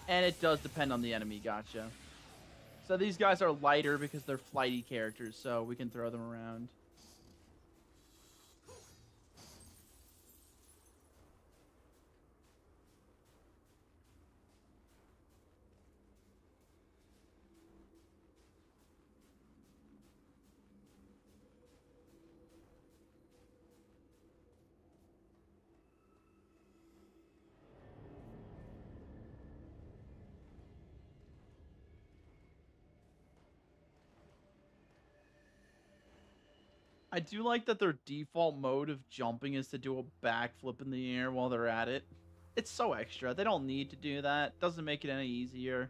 And it does depend on the enemy, gotcha. So these guys are lighter because they're flighty characters, so we can throw them around. I do like that their default mode of jumping is to do a backflip in the air while they're at it. It's so extra. They don't need to do that. Doesn't make it any easier.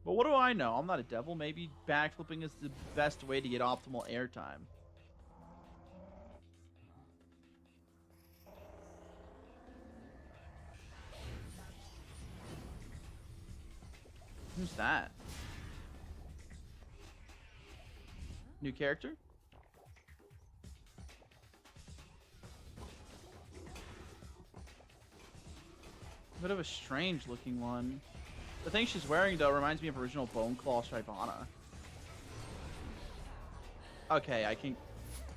But what do I know? I'm not a devil. Maybe backflipping is the best way to get optimal airtime. Who's that? New character? Bit of a strange looking one. The thing she's wearing though reminds me of original Bone Claw Shyvana. Okay, I can.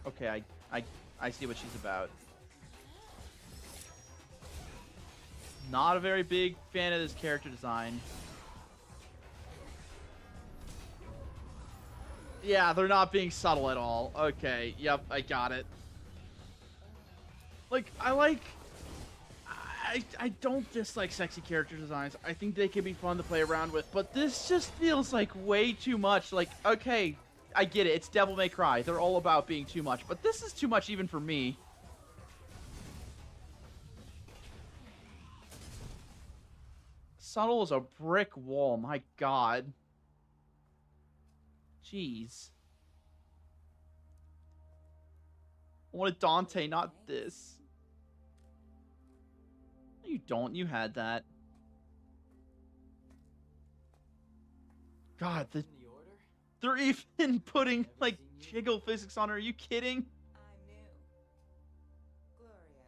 Okay, I see what she's about. Not a very big fan of this character design. Yeah, they're not being subtle at all. Okay, yep, I got it. Like, I don't dislike sexy character designs. I think they can be fun to play around with, but this just feels like way too much. Like, okay, I get it. It's Devil May Cry. They're all about being too much, but this is too much even for me. Subtle as a brick wall. My God. Jeez. I wanted Dante, not this. You don't. You had that. God, In the order? they're even putting, like, jiggle physics on her. Are you kidding? I'm new. Gloria.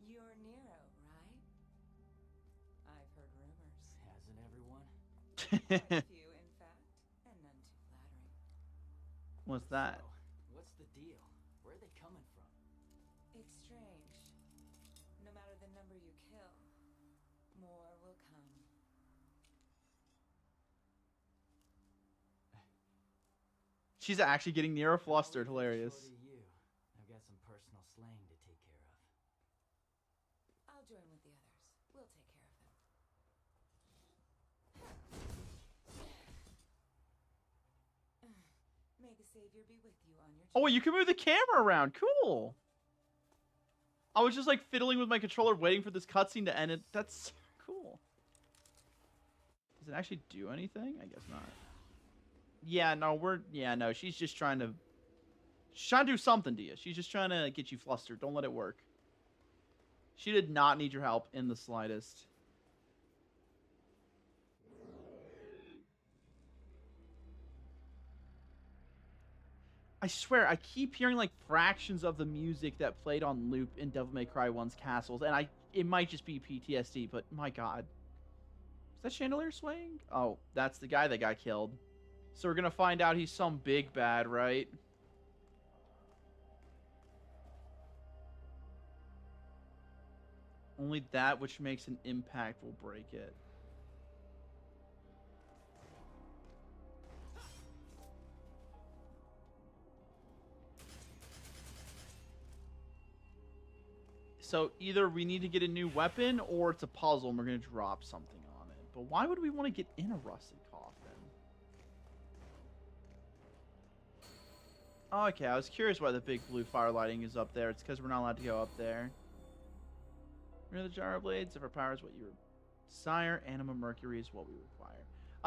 You're Nero, right? I've heard rumors. Hasn't everyone? Quite a few, in fact, and none too flattering. What's that? So, what's the deal? Where are they coming from? It's strange. No matter the number you kill, more She's actually getting near flustered. Hilarious. Shorty you. I've got some personal slang to take care of. I'll join with the others. We'll take care of them. May the savior be with you on your Oh, journey. you can move the camera around. Cool. I was just like fiddling with my controller, waiting for this cutscene to end. And that's cool. Does it actually do anything? I guess not. Yeah, no, no. She's just trying to. She's trying to do something to you. She's just trying to get you flustered. Don't let it work. She did not need your help in the slightest. I swear, I keep hearing like fractions of the music that played on loop in Devil May Cry 1's castles, and it might just be PTSD, but my god. Is that chandelier swaying? Oh, that's the guy that got killed. So we're gonna find out he's some big bad, right? Only that which makes an impact will break it. So either we need to get a new weapon or it's a puzzle and we're going to drop something on it. But why would we want to get in a rusted coffin? Okay, I was curious why the big blue fire lighting is up there. It's because we're not allowed to go up there. Remember the jar of blades? If our power is what you desire, anima mercury is what we require.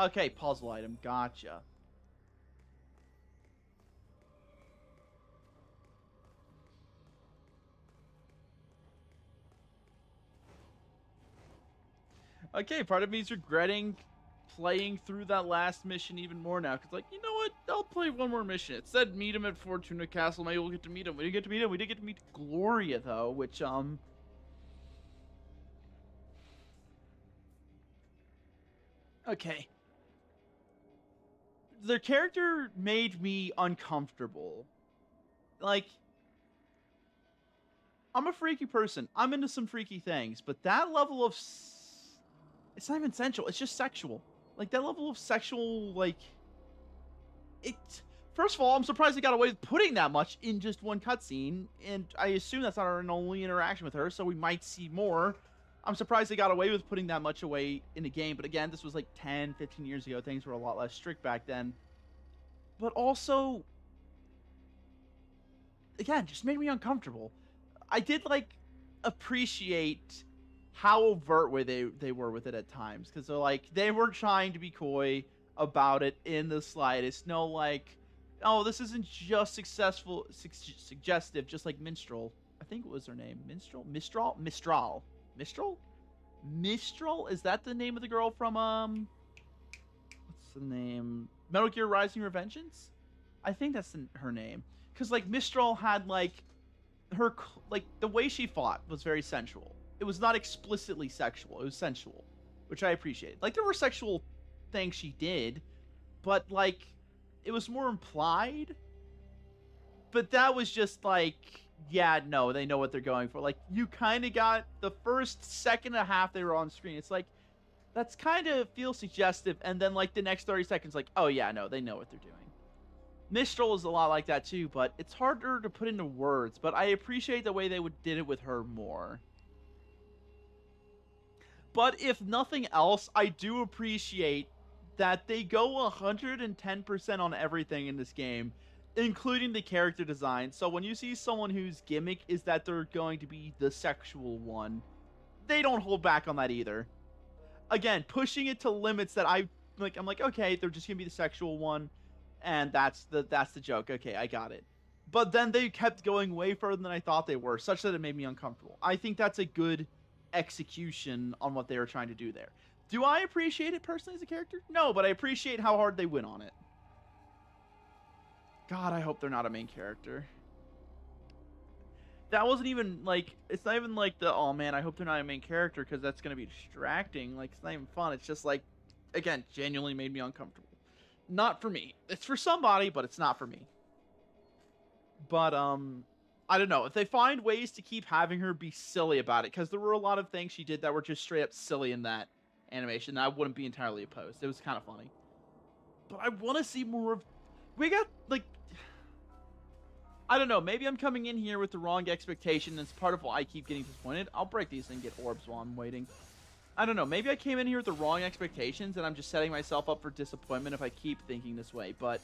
Okay, puzzle item. Gotcha. Okay, part of me is regretting playing through that last mission even more now. Because, like, you know what? I'll play one more mission. It said meet him at Fortuna Castle. Maybe we'll get to meet him. We didn't get to meet him. We did get to meet Gloria, though, which, okay. The character made me uncomfortable. Like, I'm a freaky person. I'm into some freaky things. But that level of... It's not even sensual. It's just sexual. Like, that level of sexual, like... It... First of all, I'm surprised they got away with putting that much in just one cutscene. And I assume that's not our only interaction with her, so we might see more. I'm surprised they got away with putting that much away in a game. But again, this was like 10, 15 years ago. Things were a lot less strict back then. But also... Again, just made me uncomfortable. I did, like, appreciate... how overt they were with it at times, because they're like, they weren't trying to be coy about it in the slightest. No, like, oh, this isn't just suggestive, just like Minstrel. I think it was her name. Mistral. Is that the name of the girl from what's the name? Metal Gear Rising: Revengeance. I think that's her name, because like Mistral had like her, like, the way she fought was very sensual. It was not explicitly sexual. It was sensual, which I appreciated. Like, there were sexual things she did, but, like, it was more implied. But that was just, like, yeah, no, they know what they're going for. Like, you kind of got the first second and a half they were on screen. It's like, that's kind of feels suggestive. And then, like, the next 30 seconds, like, oh, yeah, no, they know what they're doing. Mistral is a lot like that, too, but it's harder to put into words. But I appreciate the way they did it with her more. But if nothing else, I do appreciate that they go 110% on everything in this game, including the character design. So when you see someone whose gimmick is that they're going to be the sexual one, they don't hold back on that either. Again, pushing it to limits that I'm like, okay, they're just gonna be the sexual one, and that's the joke. Okay, I got it. But then they kept going way further than I thought they were, such that it made me uncomfortable. I think that's a good execution on what they were trying to do there. Do I appreciate it personally as a character? No, but I appreciate how hard they went on it. God, I hope they're not a main character. That wasn't even like, it's not even like the, oh man, I hope they're not a main character because that's going to be distracting. Like, it's not even fun. It's just like, again, genuinely made me uncomfortable. Not for me. It's for somebody, but it's not for me. But, I don't know. If they find ways to keep having her be silly about it, because there were a lot of things she did that were just straight up silly in that animation, I wouldn't be entirely opposed. It was kind of funny. But I want to see more of... we got, like, I don't know, maybe I'm coming in here with the wrong expectation, and it's part of why I keep getting disappointed. I'll break these and get orbs while I'm waiting. I don't know, maybe I came in here with the wrong expectations, and I'm just setting myself up for disappointment if I keep thinking this way, but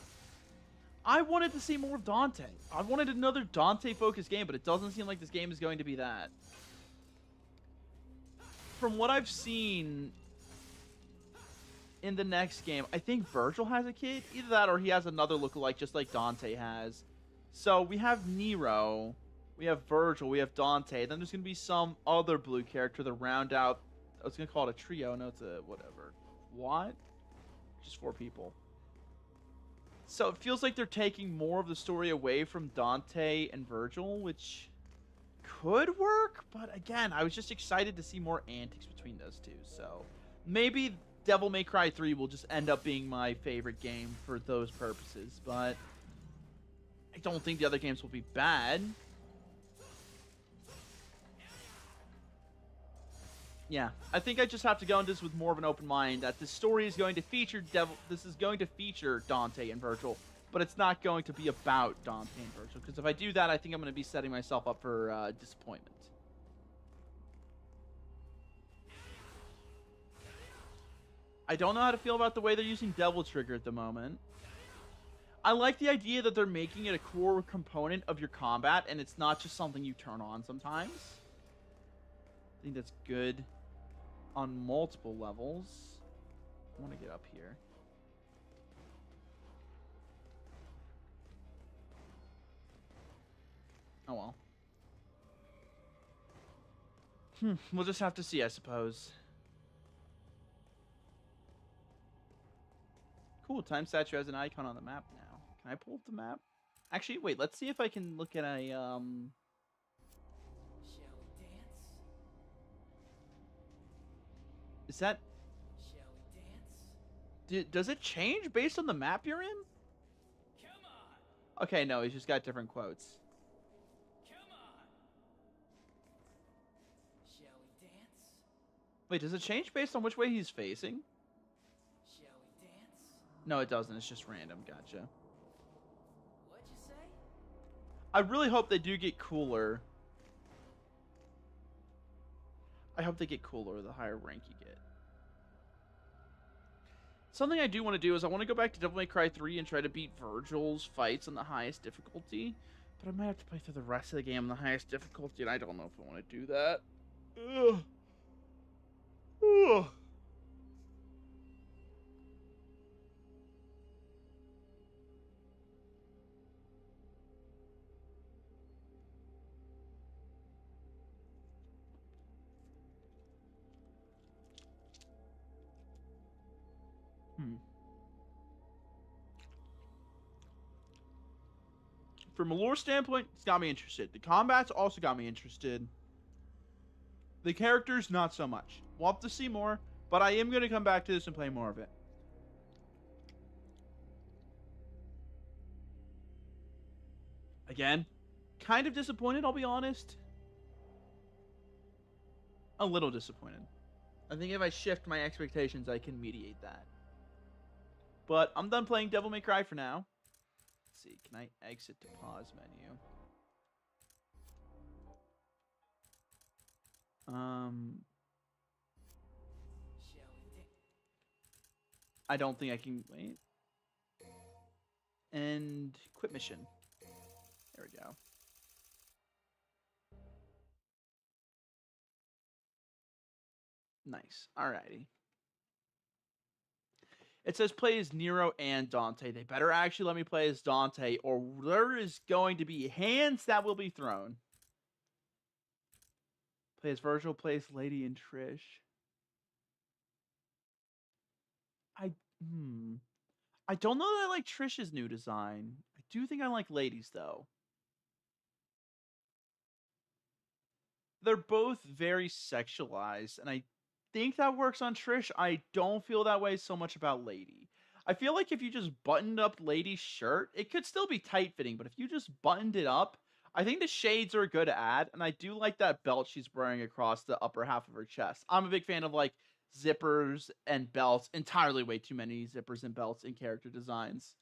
I wanted to see more of Dante. I wanted another Dante-focused game, but it doesn't seem like this game is going to be that. From what I've seen in the next game, I think Virgil has a kid. Either that or he has another lookalike just like Dante has. So we have Nero, we have Virgil, we have Dante. Then there's going to be some other blue character to round out. I was going to call it a trio. No, it's a whatever. What? Just 4 people. So it feels like they're taking more of the story away from Dante and Virgil, which could work. But again, I was just excited to see more antics between those two. So maybe Devil May Cry 3 will just end up being my favorite game for those purposes. But I don't think the other games will be bad. Yeah, I think I just have to go into this with more of an open mind that this story is going to feature Dante and Virgil, but it's not going to be about Dante and Virgil, because if I do that, I think I'm going to be setting myself up for disappointment. I don't know how to feel about the way they're using Devil Trigger at the moment. I like the idea that they're making it a core component of your combat, and it's not just something you turn on sometimes. I think that's good on multiple levels. I want to get up here. Oh well. We'll just have to see, I suppose. Cool, time statue has an icon on the map now. Can I pull up the map? Actually, wait, let's see if I can look at a, Shall we dance? Is that... Shall we dance? Does it change based on the map you're in? Come on! Okay, no, he's just got different quotes. Come on! Shall we dance? Wait, does it change based on which way he's facing? Shall we dance? No, it doesn't. It's just random. Gotcha. What'd you say? I really hope they do get cooler. I hope they get cooler the higher rank you get. Something I do want to do is I want to go back to Devil May Cry 3 and try to beat Virgil's fights on the highest difficulty. But I might have to play through the rest of the game on the highest difficulty, and I don't know if I want to do that. Ugh. Ugh. From a lore standpoint, it's got me interested. The combat's also got me interested. The characters, not so much. We'll have to see more, but I am going to come back to this and play more of it. Again, kind of disappointed, I'll be honest. A little disappointed. I think if I shift my expectations, I can mediate that. But I'm done playing Devil May Cry for now. Let's see, can I exit to pause menu? Shall we dance? I don't think I can wait. And quit mission. There we go. Nice. Alrighty. It says play as Nero and Dante. They better actually let me play as Dante, or there is going to be hands that will be thrown. Play as Virgil, play as Lady and Trish. I don't know that I like Trish's new design. I do think I like Lady's, though. They're both very sexualized, and I think that works on Trish. I don't feel that way so much about Lady. I feel like if you just buttoned up Lady's shirt, it could still be tight-fitting, but if you just buttoned it up, I think the shades are a good add, and I do like that belt she's wearing across the upper half of her chest. I'm a big fan of, like, zippers and belts. Entirely way too many zippers and belts in character designs.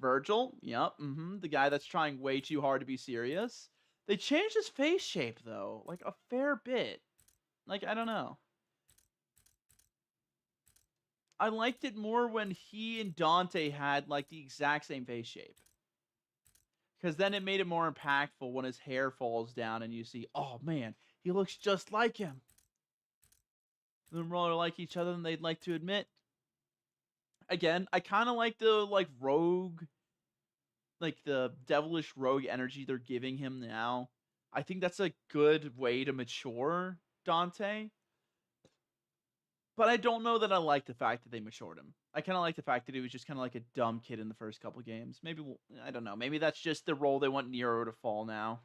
Virgil, yep, the guy that's trying way too hard to be serious. They changed his face shape though, like a fair bit. Like I don't know. I liked it more when he and Dante had like the exact same face shape. Because then it made it more impactful when his hair falls down and you see, oh man, he looks just like him. They're more like each other than they'd like to admit. Again, I kind of like the rogue, like the devilish rogue energy they're giving him now. I think that's a good way to mature Dante. But I don't know that I like the fact that they matured him. I kind of like the fact that he was just kind of like a dumb kid in the first couple games. Maybe, I don't know. Maybe that's just the role they want Nero to fall now.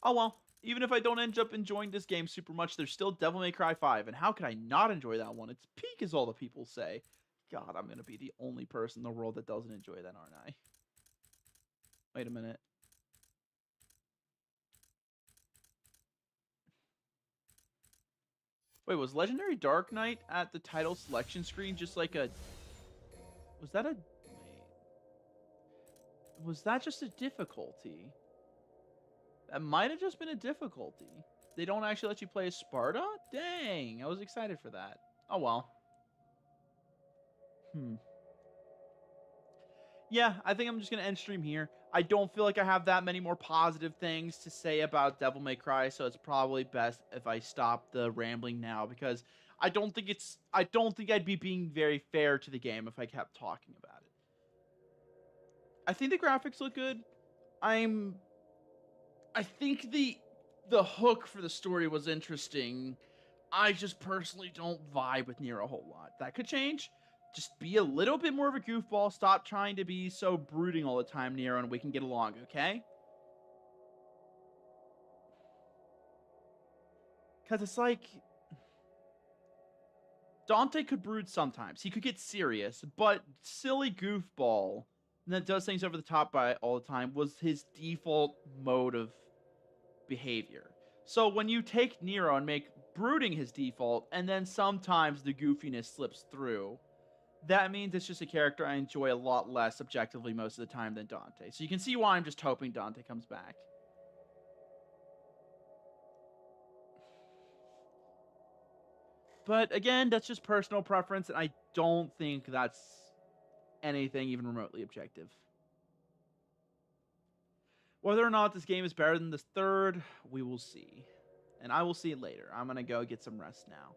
Oh well. Even if I don't end up enjoying this game super much, there's still Devil May Cry 5. And how could I not enjoy that one? It's peak is all the people say. God, I'm going to be the only person in the world that doesn't enjoy that, aren't I? Wait a minute. Wait, was Legendary Dark Knight at the title selection screen just like a... Was that a... Wait. Was that just a difficulty? That might have just been a difficulty. They don't actually let you play as Sparta? Dang, I was excited for that. Oh well. Yeah, I think I'm just going to end stream here. I don't feel like I have that many more positive things to say about Devil May Cry, so it's probably best if I stop the rambling now because I don't think I'd be being very fair to the game if I kept talking about it. I think the graphics look good. I think the hook for the story was interesting. I just personally don't vibe with Nier a whole lot. That could change. Just be a little bit more of a goofball. Stop trying to be so brooding all the time, Nier, and we can get along, okay? Because it's like... Dante could brood sometimes. He could get serious, but silly goofball that does things over the top by all the time was his default mode of behavior. So when you take Nero and make brooding his default, and then sometimes the goofiness slips through, that means it's just a character I enjoy a lot less objectively most of the time than Dante. So you can see why I'm just hoping Dante comes back. But again, that's just personal preference, and I don't think that's anything even remotely objective. Whether or not this game is better than this third, we will see. And I will see it later. I'm going to go get some rest now.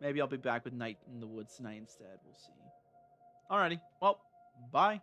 Maybe I'll be back with Night in the Woods tonight instead. We'll see. Alrighty. Well, bye.